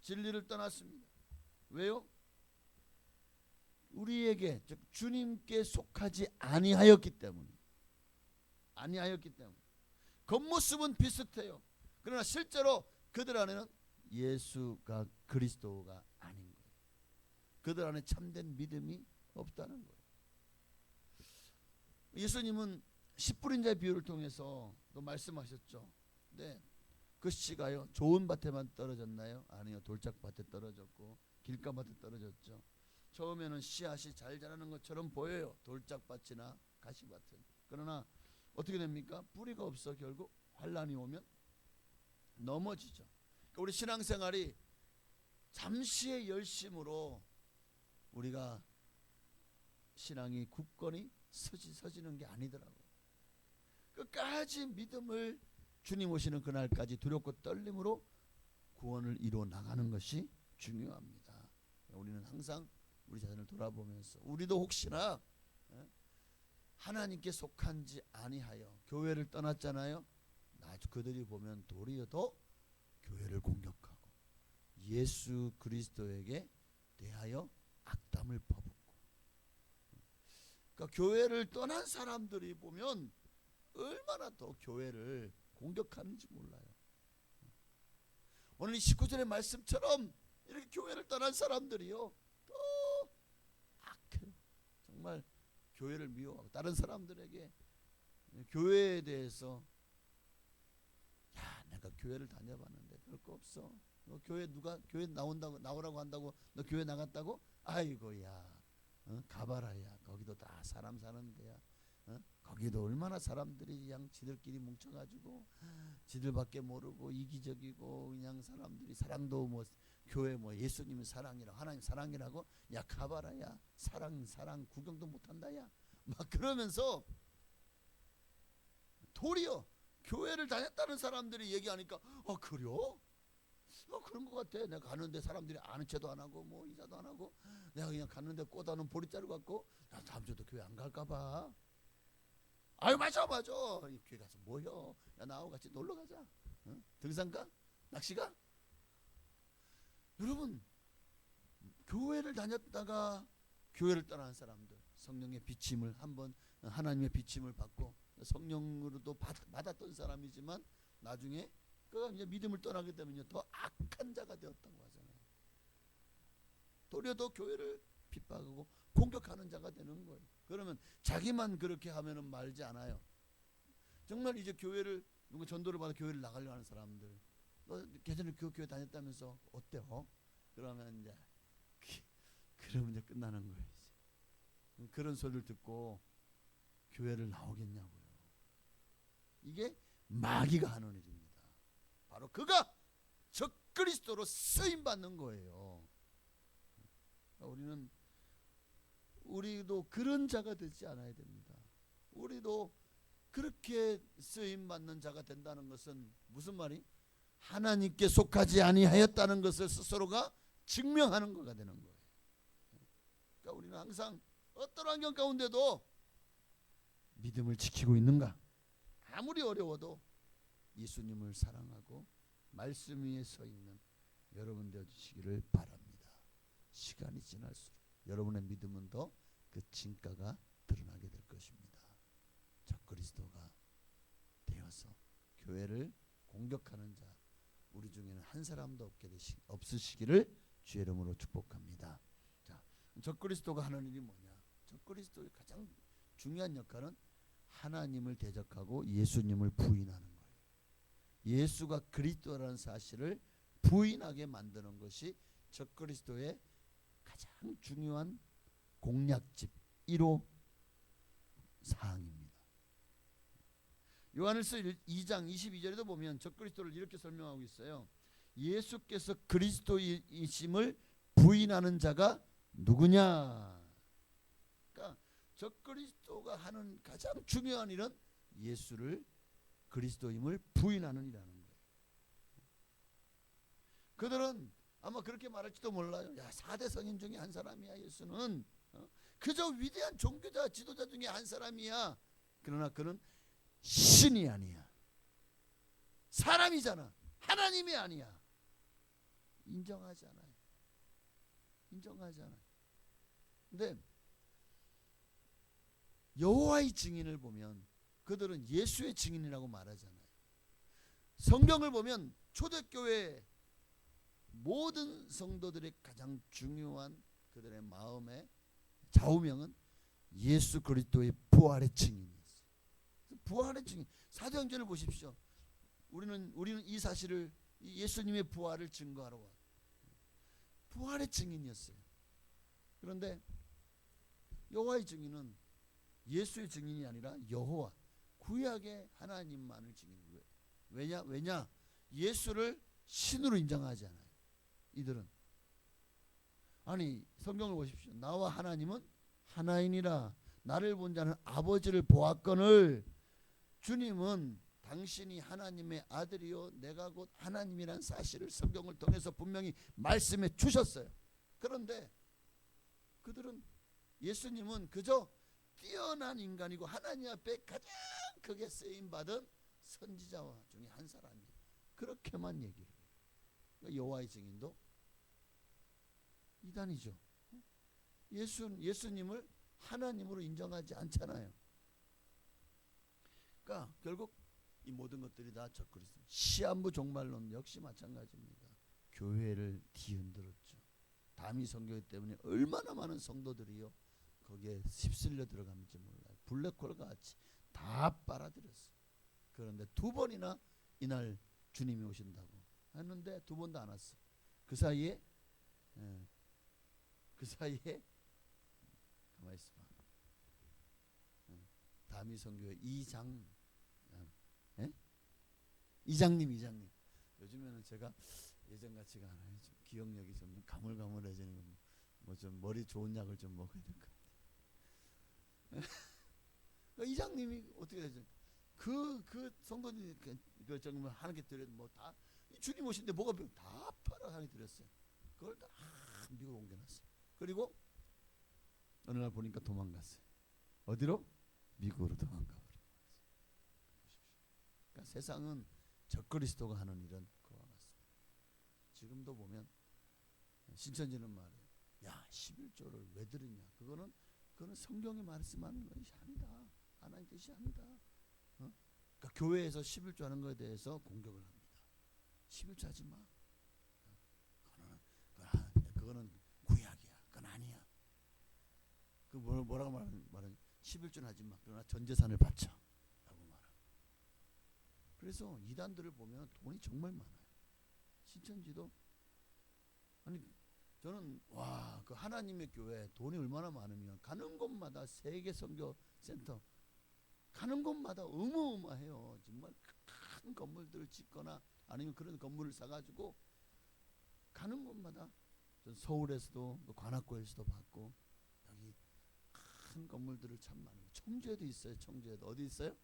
진리를 떠났습니다. 왜요? 우리에게, 즉 주님께 속하지 아니하였기 때문에. 겉모습은 비슷해요. 그러나 실제로 그들 안에는 예수가 그리스도가 아닌 거예요. 그들 안에 참된 믿음이 없다는 거예요. 예수님은 씨 뿌린 자의 비유를 통해서 또 말씀하셨죠. 네, 그 씨가요 좋은 밭에만 떨어졌나요? 아니요, 돌짝밭에 떨어졌고 길가밭에 떨어졌죠. 처음에는 씨앗이 잘 자라는 것처럼 보여요, 돌짝밭이나 가시밭은. 그러나 어떻게 됩니까? 뿌리가 없어 결국 환란이 오면 넘어지죠. 그러니까 우리 신앙생활이 잠시의 열심으로 우리가 신앙이 굳건히 서지는 게 아니더라고요. 끝까지 믿음을 주님 오시는 그날까지 두렵고 떨림으로 구원을 이루어 나가는 것이 중요합니다. 우리는 항상 우리 자신을 돌아보면서 우리도 혹시나 하나님께 속한지 아니하여 교회를 떠났잖아요. 그들이 보면 도리어 더 교회를 공격하고 예수 그리스도에게 대하여 악담을 퍼붓고, 그러니까 교회를 떠난 사람들이 보면 얼마나 더 교회를 공격하는지 몰라요. 오늘 이 19절의 말씀처럼 이렇게 교회를 떠난 사람들이요 더 악해요. 정말 교회를 미워하고 다른 사람들에게 교회에 대해서, 야 내가 교회를 다녀봤는데 별거 없어. 너 교회 누가 교회 나오라고 한다고 너 교회 나갔다고? 아이고야, 가봐라야. 거기도 다 사람 사는 데야. 거기도 얼마나 사람들이 그냥 지들끼리 뭉쳐가지고 지들밖에 모르고 이기적이고 그냥 사람들이 사랑도 뭐 교회 뭐 예수님이 사랑이라고 하나님 사랑이라고 야 가봐라 야 사랑 구경도 못한다 야 막 그러면서 도리어 교회를 다녔다는 사람들이 얘기하니까 그래요? 그런 것 같아. 내가 가는데 사람들이 아는 체도 안 하고 뭐 인사도 안 하고 내가 그냥 갔는데 꽂아놓은 보리자루 갖고 야 다음 주도 교회 안 갈까 봐. 아유 맞아 교회 가서 뭐요? 야 나하고 같이 놀러 가자. 응? 등산가? 낚시가? 여러분 교회를 다녔다가 교회를 떠난 사람들 성령의 비침을 한번 하나님의 비침을 받고 성령으로도 받았던 사람이지만 나중에 그가 이제 믿음을 떠나게 되면요 더 악한 자가 되었다고 하잖아요. 도리어 더 교회를 핍박하고 공격하는 자가 되는 거예요. 그러면 자기만 그렇게 하면은 말지 않아요. 정말 이제 교회를 누가 전도를 받아 교회를 나가려 하는 사람들, 너 예전에 그 교회 다녔다면서 어때요? 그러면 이제 그러면 이제 끝나는 거예요. 이제. 그런 소리를 듣고 교회를 나오겠냐고요. 이게 마귀가 하는 일입니다. 바로 그가 적그리스도로 쓰임 받는 거예요. 우리도 그런 자가 되지 않아야 됩니다. 우리도 그렇게 쓰임 받는 자가 된다는 것은 무슨 말이? 하나님께 속하지 아니하였다는 것을 스스로가 증명하는 거가 되는 거예요. 그러니까 우리는 항상 어떤 환경 가운데도 믿음을 지키고 있는가? 아무리 어려워도 예수님을 사랑하고 말씀 위에 서 있는 여러분 되어 주시기를 바랍니다. 시간이 지날수록 여러분의 믿음은 더 그 진가가 드러나게 될 것입니다. 적그리스도가 되어서 교회를 공격하는 자 우리 중에는 한 사람도 없으시기를 주의 이름으로 축복합니다. 자, 적그리스도가 하는 일이 뭐냐? 적그리스도의 가장 중요한 역할은 하나님을 대적하고 예수님을 부인하는 거예요. 예수가 그리스도라는 사실을 부인하게 만드는 것이 적그리스도의 가장 중요한 공략집 1호 사항입니다. 요한일서 2장 22절에도 보면 적그리스도를 이렇게 설명하고 있어요. 예수께서 그리스도이심을 부인하는 자가 누구냐? 그러니까 적그리스도가 하는 가장 중요한 일은 예수를 그리스도임을 부인하는 일이라는 거예요. 그들은 아마 그렇게 말할지도 몰라요. 야 4대 성인 중에 한 사람이야 예수는. 그저 위대한 종교자 지도자 중에 한 사람이야. 그러나 그는 신이 아니야. 사람이잖아. 하나님이 아니야. 인정하지 않아요. 인정하지 않아요. 근데 여호와의 증인을 보면 그들은 예수의 증인이라고 말하잖아요. 성경을 보면 초대교회 모든 성도들의 가장 중요한 그들의 마음의 좌우명은 예수 그리스도의 부활의 증인이었어요. 부활의 증인. 사도행전을 보십시오. 우리는 이 사실을 예수님의 부활을 증거하러 와요. 부활의 증인이었어요. 그런데 여호와의 증인은 예수의 증인이 아니라 여호와 구약의 하나님만을 증인해요. 왜냐? 예수를 신으로 인정하지 않아요. 이들은. 아니 성경을 보십시오. 나와 하나님은 하나이니라. 나를 본 자는 아버지를 보았거늘. 주님은 당신이 하나님의 아들이요 내가 곧 하나님이란 사실을 성경을 통해서 분명히 말씀해 주셨어요. 그런데 그들은 예수님은 그저 뛰어난 인간이고 하나님 앞에 가장 크게 쓰임받은 선지자 중에 한 사람이에요. 그렇게만 얘기를 해요. 그러니까 여호와의 증인도 이단이죠. 예수님을 하나님으로 인정하지 않잖아요. 그러니까 결국 이 모든 것들이 다 적그리스도. 시한부 종말론 역시 마찬가지입니다. 교회를 뒤흔들었죠. 다미 선교회 때문에 얼마나 많은 성도들이요 거기에 휩쓸려 들어갔는지 몰라요. 블랙홀 같이 다 빨아들였어요. 그런데 2번이나 이날 주님이 오신다고 했는데 2번도 안 왔어. 그 사이에 가만히 있어봐. 다미 선교회 이장님. 요즘에는 제가 예전 같지가 않아요. 좀 기억력이 점점 가물가물해지는 뭐 좀 머리 좋은 약을 좀 먹어야 될 것 같아요. 이장님이 어떻게 되죠? 그 성도님 그 정말 하나님께 드려 뭐다 주님 오신데 뭐가 다 팔아 하나님께 드렸어요. 그걸 다 미국으로 옮겨놨어요. 그리고 어느 날 보니까 도망갔어요. 어디로? 미국으로 도망가 버린 거예요. 그러니까 세상은 적그리스도가 하는 일은 그와 같습니다. 지금도 보면 신천지는 말해요. 야 11조를 왜 드리냐? 그거는 성경이 말씀하는 것이 아니다. 하나님 뜻이 아니다. 그러니까 교회에서 11조 하는 것에 대해서 공격을 합니다. 11조 하지 마. 그거는 구약이야. 그건 아니야. 그 뭐라고 말하는 11조는 하지 마. 그러나 전 재산을 바쳐. 라고 말하고. 그래서 이단들을 보면 돈이 정말 많아요. 신천지도 아니 저는 와, 그 하나님의 교회 돈이 얼마나 많으면 가는 곳마다 세계 선교 센터 가는 곳마다 어마어마해요. 정말 큰 건물들을 짓거나 아니면 그런 건물을 사가지고 가는 곳마다 전 서울에서도 관악구에서도 봤고 여기 큰 건물들을 참 많아요. 청주에도 있어요. 청주에도 어디 있어요?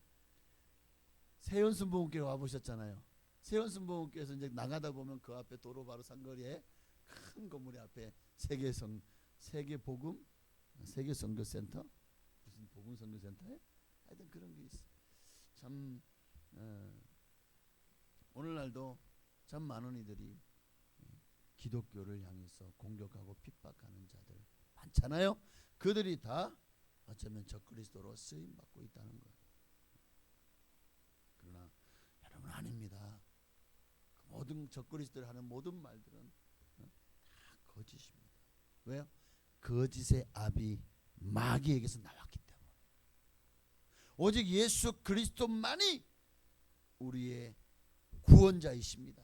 세연순복음교회 와보셨잖아요. 세연순복음교회에서 이제 나가다 보면 그 앞에 도로 바로 상거리에 큰 건물이 앞에 세계복음 세계선교센터 무슨 복음선교센터에 하여튼 그런 게 있어. 참 오늘날도 참 많은 이들이 기독교를 향해서 공격하고 핍박하는 자들 많잖아요. 그들이 다 어쩌면 적그리스도로 쓰임 받고 있다는 거예요. 그러나 여러분 아닙니다. 그 모든 적그리스도를 하는 모든 말들은 다 거짓입니다. 왜요? 거짓의 압이 마귀에게서 나왔기 때문에. 오직 예수 그리스도만이 우리의 구원자이십니다.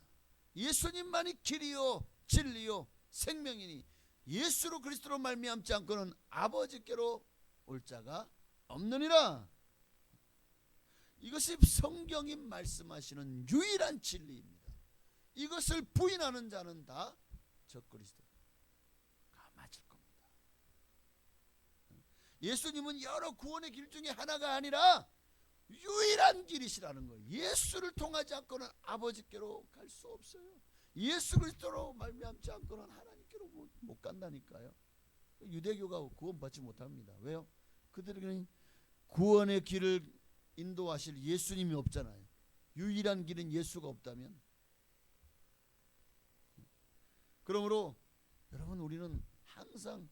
예수님만이 길이요 진리요 생명이니 예수로 그리스도로 말미암지 않고는 아버지께로 올 자가 없느니라. 이것이 성경이 말씀하시는 유일한 진리입니다. 이것을 부인하는 자는 다 적그리스도가 맞을 겁니다. 예수님은 여러 구원의 길 중에 하나가 아니라 유일한 길이시라는 거예요. 예수를 통하지 않고는 아버지께로 갈 수 없어요. 예수 그리스도로 말미암지 않고는 하나님께로 못 간다니까요. 유대교가 구원받지 못합니다. 왜요? 그들에게는 구원의 길을 인도하실 예수님이 없잖아요. 유일한 길은 예수가 없다면. 그러므로 여러분 우리는 항상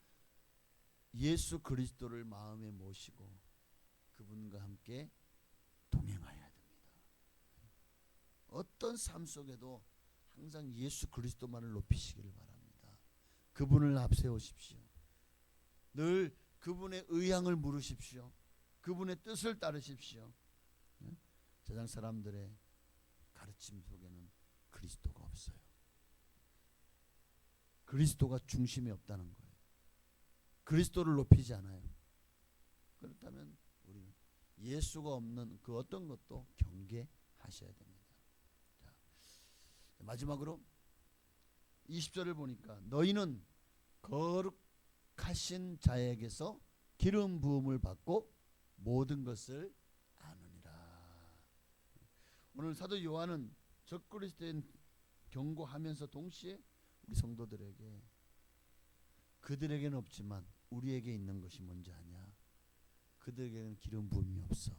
예수 그리스도를 마음에 모시고 그분과 함께 동행해야 됩니다. 어떤 삶 속에도 항상 예수 그리스도만을 높이시기를 바랍니다. 그분을 앞세우십시오. 늘 그분의 의향을 물으십시오. 그분의 뜻을 따르십시오. 세상 사람들의 가르침 속에는 그리스도가 없어요. 그리스도가 중심이 없다는 거예요. 그리스도를 높이지 않아요. 그렇다면 우리는 예수가 없는 그 어떤 것도 경계하셔야 됩니다. 자, 마지막으로 20절을 보니까 너희는 거룩하신 자에게서 기름 부음을 받고 모든 것을 아느니라. 오늘 사도 요한은 적그리스도인 경고하면서 동시에 우리 성도들에게 그들에게는 없지만 우리에게 있는 것이 뭔지 아냐? 그들에게는 기름 부음이 없어.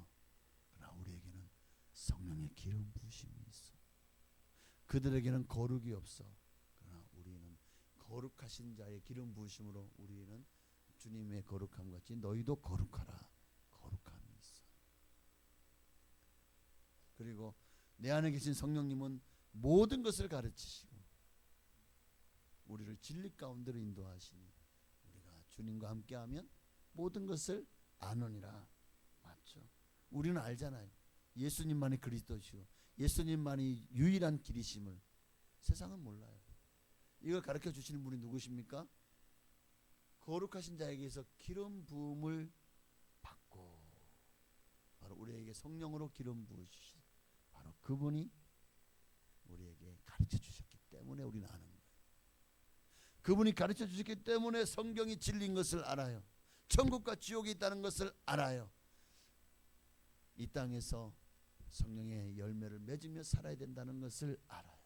그러나 우리에게는 성령의 기름 부으심이 있어. 그들에게는 거룩이 없어. 그러나 우리는 거룩하신 자의 기름 부으심으로 우리는 주님의 거룩함 같이 너희도 거룩하라. 거룩함이 있어. 그리고 내 안에 계신 성령님은 모든 것을 가르치시고 우리를 진리 가운데로 인도하시니 우리가 주님과 함께하면 모든 것을 아느니라. 맞죠? 우리는 알잖아요. 예수님만이 그리스도시고 예수님만이 유일한 길이심을. 세상은 몰라요. 이걸 가르쳐 주시는 분이 누구십니까? 거룩하신 자에게서 기름 부음을 받고 바로 우리에게 성령으로 기름 부으시신 바로 그분이 우리에게 가르쳐 주셨기 때문에 우리는 아는 거예요. 그분이 가르쳐 주셨기 때문에 성경이 진리인 것을 알아요. 천국과 지옥이 있다는 것을 알아요. 이 땅에서 성령의 열매를 맺으며 살아야 된다는 것을 알아요.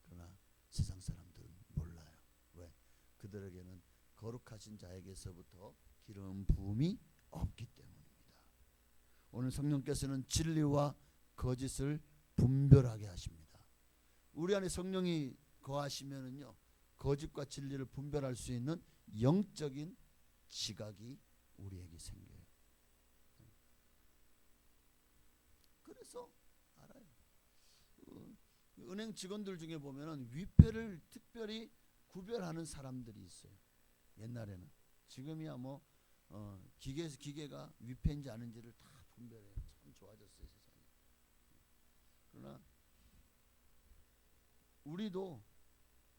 그러나 세상 사람들은 몰라요. 왜? 그들에게는 거룩하신 자에게서부터 기름 부음이 없기 때문입니다. 오늘 성령께서는 진리와 거짓을 분별하게 하십니다. 우리 안에 성령이 거하시면은요, 거짓과 진리를 분별할 수 있는 영적인 지각이 우리에게 생겨요. 그래서 알아요. 은행 직원들 중에 보면은 위패를 특별히 구별하는 사람들이 있어요. 옛날에는. 지금이야 뭐 기계가 위패인지 아닌지를 다 분별해요. 참 좋아졌어요, 세상이. 그러나 우리도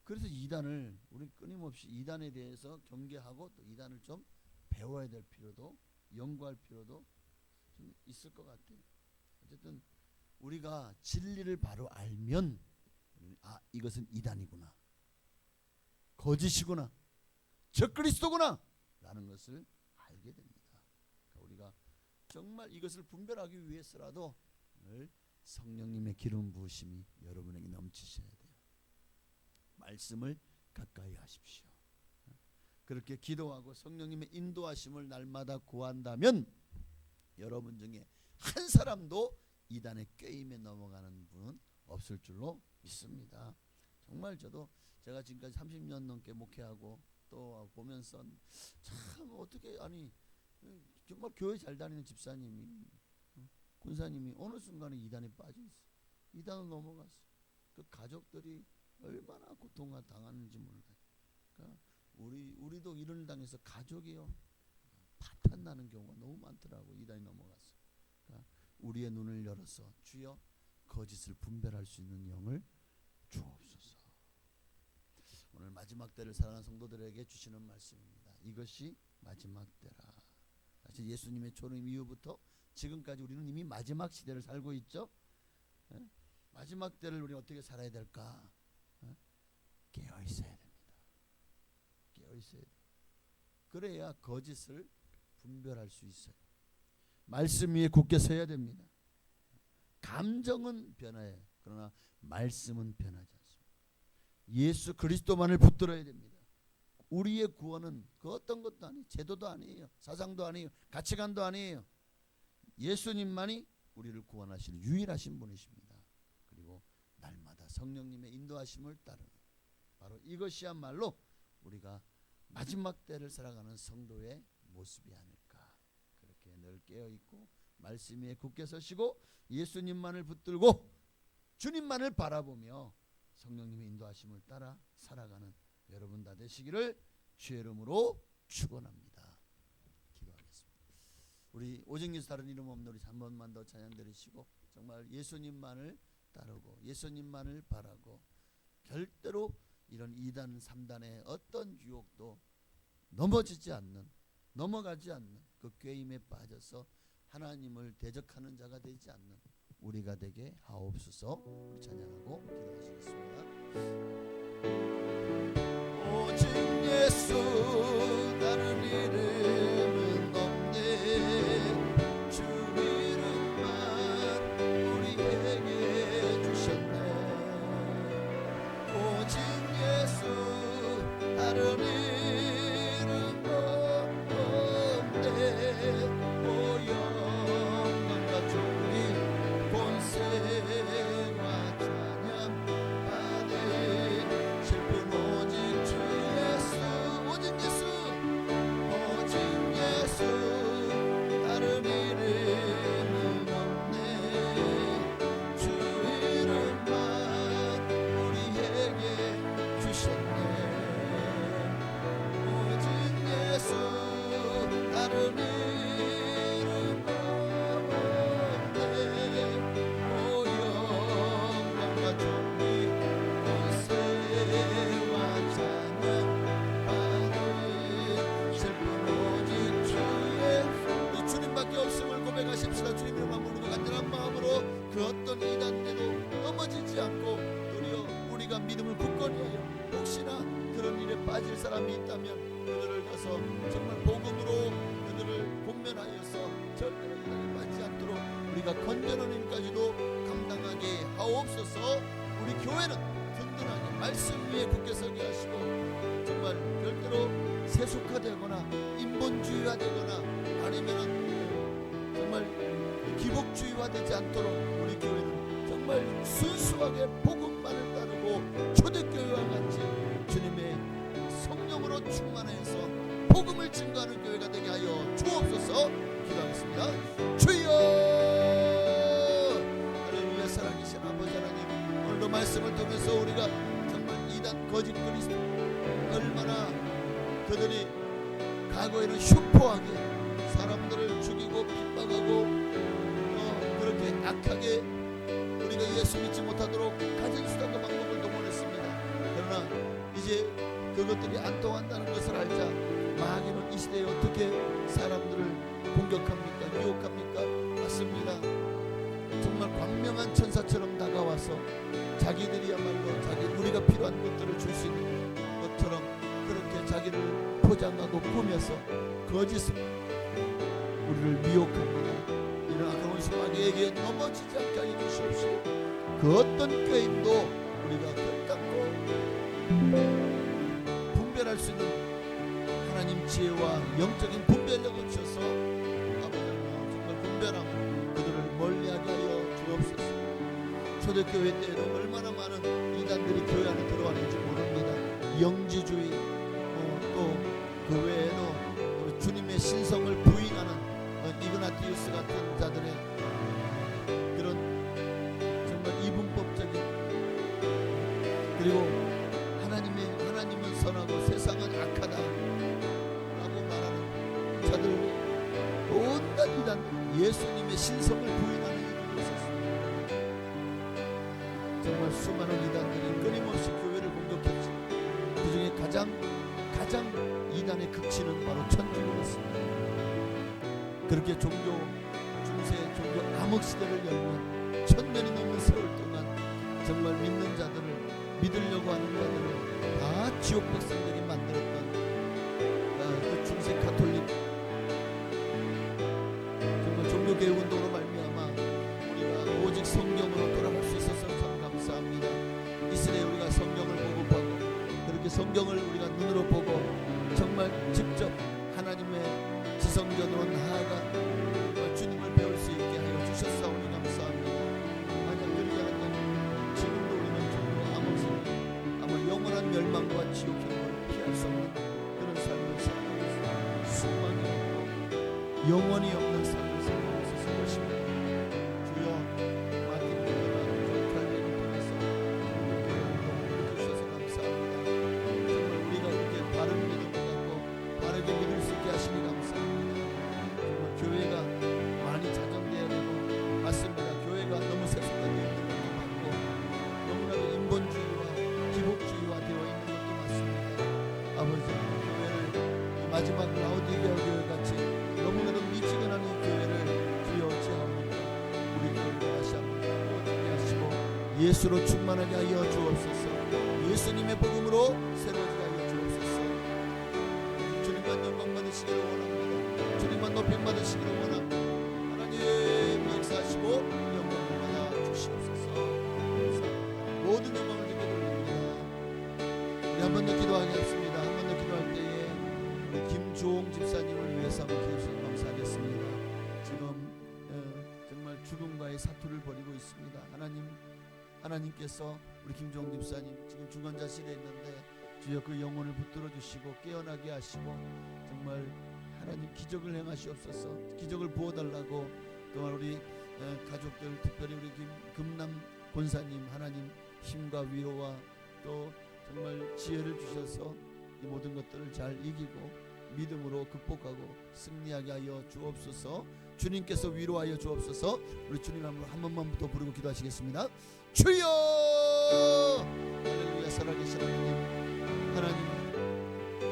그래서 이단을 우리 끊임없이 이단에 대해서 경계하고 또 이단을 좀 배워야 될 필요도, 연구할 필요도 좀 있을 것 같아요. 어쨌든 우리가 진리를 바로 알면 아, 이것은 이단이구나, 거짓이구나, 적그리스도구나 라는 것을 알게 됩니다. 그러니까 우리가 정말 이것을 분별하기 위해서라도 오늘 성령님의 기름 부으심이 여러분에게 넘치셔야 돼요. 말씀을 가까이 하십시오. 그렇게 기도하고 성령님의 인도하심을 날마다 구한다면 여러분 중에 한 사람도 이단의 꾀임에 넘어가는 분은 없을 줄로 믿습니다. 정말 제가 지금까지 30년 넘게 목회하고 또 보면서 참 어떻게 아니 정말 교회 잘 다니는 집사님이 군사님이 어느 순간에 이단에 빠져 있어. 이단으로 넘어갔어. 그 가족들이 얼마나 고통을 당하는지 몰라요. 그러니까 우리도 이런 당해서 가족이요 파탄 나는 경우가 너무 많더라고. 이단이 넘어갔어. 그러니까 우리의 눈을 열어서 주여 거짓을 분별할 수 있는 영을 주옵소서. 오늘 마지막 때를 살아가는 성도들에게 주시는 말씀입니다. 이것이 마지막 때라. 사실 예수님의 초림 이후부터 지금까지 우리는 이미 마지막 시대를 살고 있죠. 마지막 때를 우리 어떻게 살아야 될까? 깨어 있어야 됩니다. 깨어 있어야 돼요. 그래야 거짓을 분별할 수 있어요. 말씀 위에 굳게 서야 됩니다. 감정은 변해요. 그러나 말씀은 변하지 않습니다. 예수 그리스도만을 붙들어야 됩니다. 우리의 구원은 그 어떤 것도 아니에요. 제도도 아니에요. 사상도 아니에요. 가치관도 아니에요. 예수님만이 우리를 구원하시는 유일하신 분이십니다. 그리고 날마다 성령님의 인도하심을 따르는 바로 이것이야말로 우리가 마지막 때를 살아가는 성도의 모습이 아닐까. 그렇게 늘 깨어있고 말씀 위에 굳게 서시고 예수님만을 붙들고 주님만을 바라보며 성령님의 인도하심을 따라 살아가는 여러분 다 되시기를 주의 이름으로 축원합니다. 기도하겠습니다. 우리 오직 예수 다른 이름 없는 우리 한 번만 더 찬양 드리시고 정말 예수님만을 따르고 예수님만을 바라고 절대로 이런 2단 3단의 어떤 유혹도 넘어가지 않는 그 꾀임에 빠져서 하나님을 대적하는 자가 되지 않는 우리가 되게 하옵소서. 우리 찬양하고 기도하시겠습니다. 오직 예수 다른 이름은 없네. 주 이름만 우리에게 주셨네. 오직 예수 다른 이름 없네. 오 영광과 존귀 본세와 찬양 받으실 분 오직 주 예수. 오직 예수 오직 예수 다른 이름은 없네. 주 이름만 우리에게 주셨네. 오직 예수 다른 이름 고백하십시다. 주님 이름만 부르고 간절한 마음으로 그 어떤 이단 때도 넘어지지 않고 도리어 우리가 믿음을 굳건히 하여 혹시나 그런 일에 빠질 사람이 있다면 그들을 가서 정말 복음으로 그들을 권면하여서 절대로 이단에 빠지지 않도록 우리가 건전한 힘까지도 감당하게 하옵소서. 우리 교회는 든든하게 말씀 위에 굳게 서게 하시고 정말 절대로 세속화되거나 인본주의화되거나 아니면은 정말 기복주의화되지 않도록 우리 교회는 정말 순수하게 복음만을 따르고 초대교회와 같이 주님의 성령으로 충만해서 복음을 증거하는 교회가 되게 하여 주옵소서. 기도하겠습니다. 주여, 할렐루야. 살아계신 아버지 하나님, 오늘도 말씀을 통해서 우리가 정말 이단 거짓 그리스도 얼마나 그들이 과거에는 흉포하게 사람들을 죽이고 핍박하고 그렇게 악하게 우리가 예수 믿지 못하도록 가진 수단과 방법을 동원했습니다. 그러나 이제 그것들이 안 통한다는 것을 알자 마귀는 이 시대에 어떻게 사람들을 공격합니까? 유혹합니까? 맞습니다. 정말 광명한 천사처럼 다가와서 자기들이야말로 자기 우리가 필요한 것들을 줄 수 있는 것처럼 그렇게 자기를 포장하고 꾸며서 거짓으로 우리를 미혹합니다. 이런 악한 마귀에게 넘어지지 않게 하여 주시옵시고 그 어떤 게임도 우리가 결단코 분별할 수 있는 하나님 지혜와 영적인 분별력을 주셔서 아버지는 정말 분별함 그들을 멀리하게 하여 주옵소서. 초대교회 때에도 얼마나 많은 이단들이 교회 안에 들어왔는지 모릅니다. 영지주의 또 그 외에도 주님의 신성을 부인하는 이그나티우스 같은 자들의 그런 정말 이분법적인 그리고 하나님은 선하고 세상은 악하다라고 말하는 자들 온갖 이단 예수님의 신성을 부인하는 이들도 있었습니다. 정말 수많은 이단들이 끊임없이 교회를 공격했지. 그 중에 가장 이단의 극치는 바로 천주교였습니다. 그렇게 종교 중세 종교 암흑 시대를 열고 1000년이 넘는 세월 동안 정말 믿는 자들을 믿으려고 하는 자들을 다 지옥 백성들이 만들었던 그 중세 가톨릭 정말 종교개혁 운동으로 말미암아 우리가 오직 성경으로 돌아갈 수 있어서 참 감사합니다. 이 시대에 우리가 성경을 보고하고 그렇게 성경을 우리가 눈으로 보고 정말 직접 하나님의 지성전으로 나아가 주님을 배울 수 있게 하여 주셨사오니 감사합니다. 만약 그러지 않았다면 지금도 우리는 종교 암흑시대 아마 영원한 멸망과 지옥 형벌을 피할 수 없는 그런 삶을 살아가고 있습니다. 소망이 없고 영원히 없는 삶을 살아가고 있어서 것입니다. 주여 마틴 루터나 존 칼빈을 통해서 이렇게 주셔서 감사합니다. 정말 우리가 이렇게 바른 믿음을 갖고 바르게 믿을 수 있게 하시니 감사합니다. 교회가 많이 자정돼야 되고 맞습니다. 교회가 너무 세속화되어 있는 것도 맞고 너무나도 인본주의와 기복주의화 되어 있는 것도 맞습니다. 아버지 교회를 마지막 라오디게아 교회 같이 너무나도 미지근한 이 교회를 주여 어찌하옵니까? 우리 교회를 다시 한번 모두게 하시고 예수로 충만하게 하여 주옵소서. 예수님의 복음으로 새로워지게 하여 주옵소서. 주님만 영광 받으시기를 원합니다. 주님만 높임 받으시기를 원합니다. 하나님 역사하시고 영광을 받아 주시옵소서. 모든 영광을 주께 돌립니다. 우리 한 번 더 기도하겠습니다. 한 번 더 기도할 때에 우리 김주홍 집사님을 위해서 한번 기도해 감사하겠습니다. 지금 정말 죽음과의 사투를 벌이고 있습니다. 하나님께서 우리 김주홍 집사님 지금 중환자실에 있는데 주여 그 영혼을 붙들어 주시고 깨어나게 하시고 정말 하나님 기적을 행하시옵소서. 기적을 부어달라고 또한 우리 가족들 특별히 우리 금남 권사님 하나님 힘과 위로와 또 정말 지혜를 주셔서 이 모든 것들을 잘 이기고 믿음으로 극복하고 승리하게 하여 주옵소서. 주님께서 위로하여 주옵소서. 우리 주님 이름으로 한 번만 더 부르고 기도하시겠습니다. 주여 할렐루야. 살아계신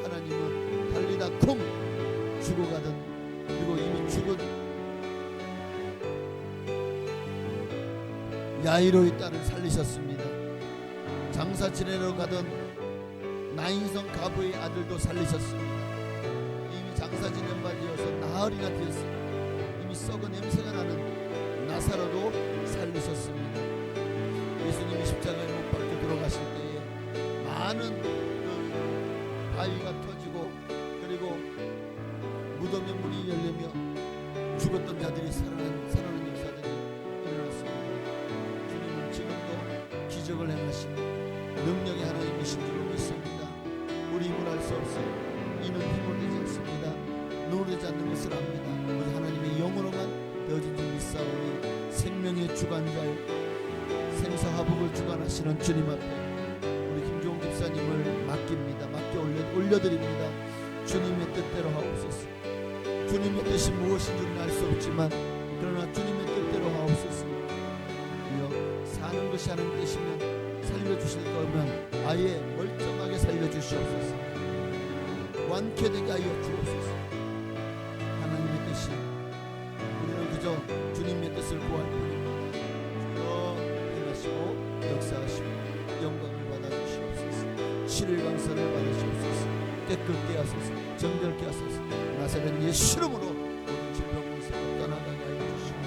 하나님은 달리다 쿵 죽어가던 그리고 이미 죽은 야이로의 딸을 살리셨습니다. 장사 지내러 가던 나인성 가부의 아들도 살리셨습니다. 이미 장사 지낸 바 되어서 나흘이나 되었습니다. 이미 썩은 냄새가 나는 나사로도 살리셨습니다. 예수님이 십자가에 못 박혀 돌아가실 때에 많은 그 바위가 터지고 그리고 무덤의 문이 열리며 죽었던 자들이 살아나는 역사들이 일어났습니다. 주님은 지금도 기적을 행하시고 능력의 하나님이신 줄로 믿습니다. 우리 힘을 알 수 없어요. 이는 힘을 내지 않습니다. 눈으로 되지 않는 것을 압니다. 우리 하나님의 영으로만 되어진 줄 믿사오니 생명의 주관자요 생사화복을 주관하시는 주님 앞에 우리 김종욱 집사님을 맡깁니다. 맡겨 올려드립니다. 주님의 뜻대로 하옵소서. 주님의 뜻이 무엇인 줄은 알 수 없지만 그러나 주님의 뜻대로 하옵소서. 사는 것이 하나님 뜻이면 살려주실 거면 아예 멀쩡하게 살려주시옵소서. 완쾌되게 하여 주옵소서. 하나님의 뜻이 우리는 그저 주님의 뜻을 구할 뿐입니다. 주여 행하시고 역사하시고 영광을 받아주시옵소서. 7일 강선을 받으시옵소서. 깨끗게 하소서. 정결케 하소서. 나사렛 예수 이름으로 모든 질병문세가 떠나가게 하여 주시고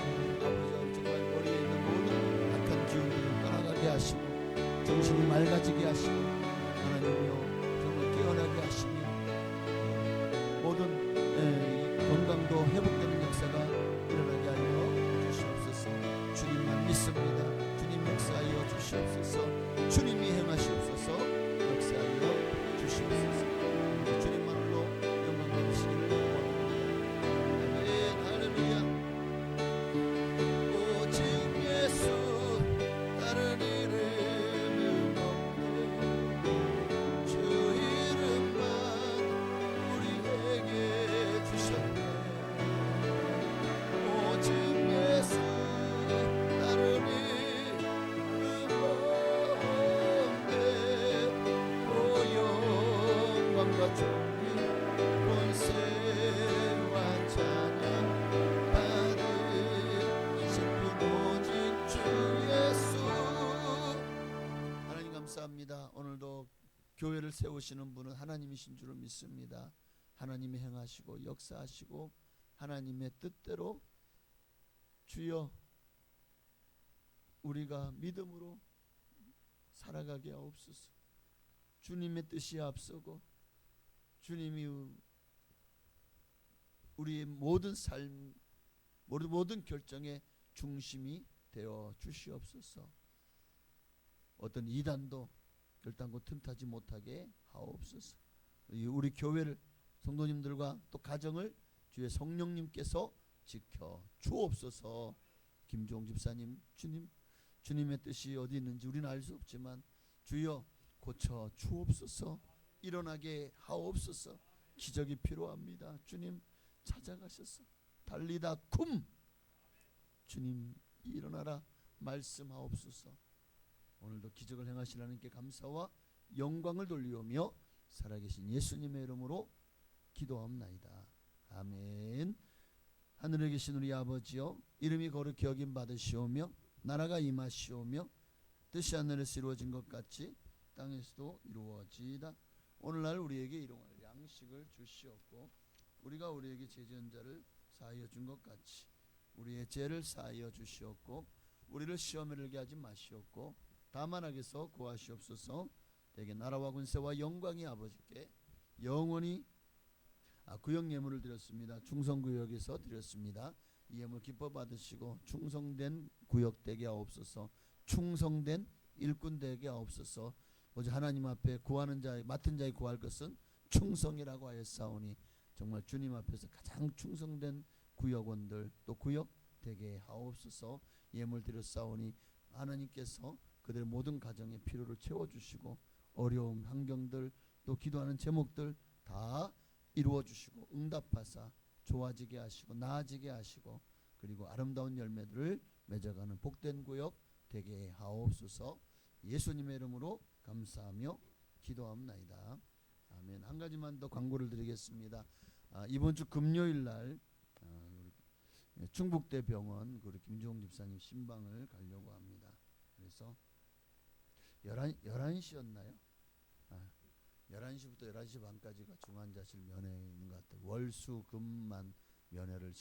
아버지 정말 머리에 있는 모든 악한 기운들을 떠나가게 하시고 정신이 맑아지게 하시고 하나님이여 정말 깨어나게 하시며 모든 건강도 회복되는 역사가 일어나게 하여 주시옵소서. 주님만 믿습니다. 주님 역사하여 주시옵소서. 주님이 행하시옵소서. 역사하여 주시옵소서. 주님만으로 영광 받으시기를 원합니다. 아멘. 할렐루야. 오직 예수 다른 이름은 없네. 주 이름만 우리에게 주셨네. 오직 예수 다른 이름은 없네. 오 영광과 존귀 권세와 찬양 받으실 분 오직 주 예수. 하나님 감사합니다. 오늘도 교회를 세우시는 분은 하나님이신 줄을 믿습니다. 하나님이 행하시고 역사하시고 하나님의 뜻대로 주여 우리가 믿음으로 살아가게 하옵소서. 주님의 뜻이 앞서고 주님이 우리의 모든 삶 모든 결정의 중심이 되어 주시옵소서. 어떤 이단도 결단코 틈타지 못하게 하옵소서. 우리 교회를 성도님들과 또 가정을 주의 성령님께서 지켜 주옵소서. 김종욱 집사님 주님의 뜻이 어디 있는지 우리는 알 수 없지만 주여 고쳐 주옵소서. 일어나게 하옵소서. 기적이 필요합니다. 주님 찾아가셔서 달리다 쿰 주님 일어나라 말씀하옵소서. 오늘도 기적을 행하실 하나님께 감사와 영광을 돌리오며 살아계신 예수님의 이름으로 기도하옵나이다. 아멘. 하늘에 계신 우리 아버지여 이름이 거룩히 여김 받으시오며 나라가 임하시오며 뜻이 하늘에서 이루어진 것 같이 땅에서도 이루어지이다. 오늘날 우리에게 일용할 양식을 주시옵고 우리가 우리에게 죄지은 자를 사하여 준 것 같이 우리의 죄를 사하여 주시옵고 우리를 시험에 들게 하지 마시옵고 다만 악에서 구하시옵소서. 대개 나라와 군세와 영광이 아버지께 영원히 구역 예물을 드렸습니다. 충성구역에서 드렸습니다. 이 예물 기뻐 받으시고 충성된 구역 되게 하옵소서. 충성된 일꾼 되게 하옵소서. 오직 하나님 앞에 구하는 자 맡은 자의 구할 것은 충성이라고 하였사오니 정말 주님 앞에서 가장 충성된 구역원들 또 구역 되게 하옵소서. 예물 드렸사오니 하나님께서 그들의 모든 가정의 필요를 채워주시고 어려움 환경들 또 기도하는 제목들 다 이루어주시고 응답하사 좋아지게 하시고 나아지게 하시고 그리고 아름다운 열매들을 맺어가는 복된 구역 되게 하옵소서. 예수님의 이름으로 감사하며 기도합나이다. 아멘. 한 가지만 더 광고를 드리겠습니다. 이번 주 금요일 날 충북대 병원 우리 김종욱 집사님 신방을 가려고 합니다. 그래서 11시였나요? 11시부터 11시 반까지가 중환자실 면회에 있는 것 같아요. 월수금만 면회를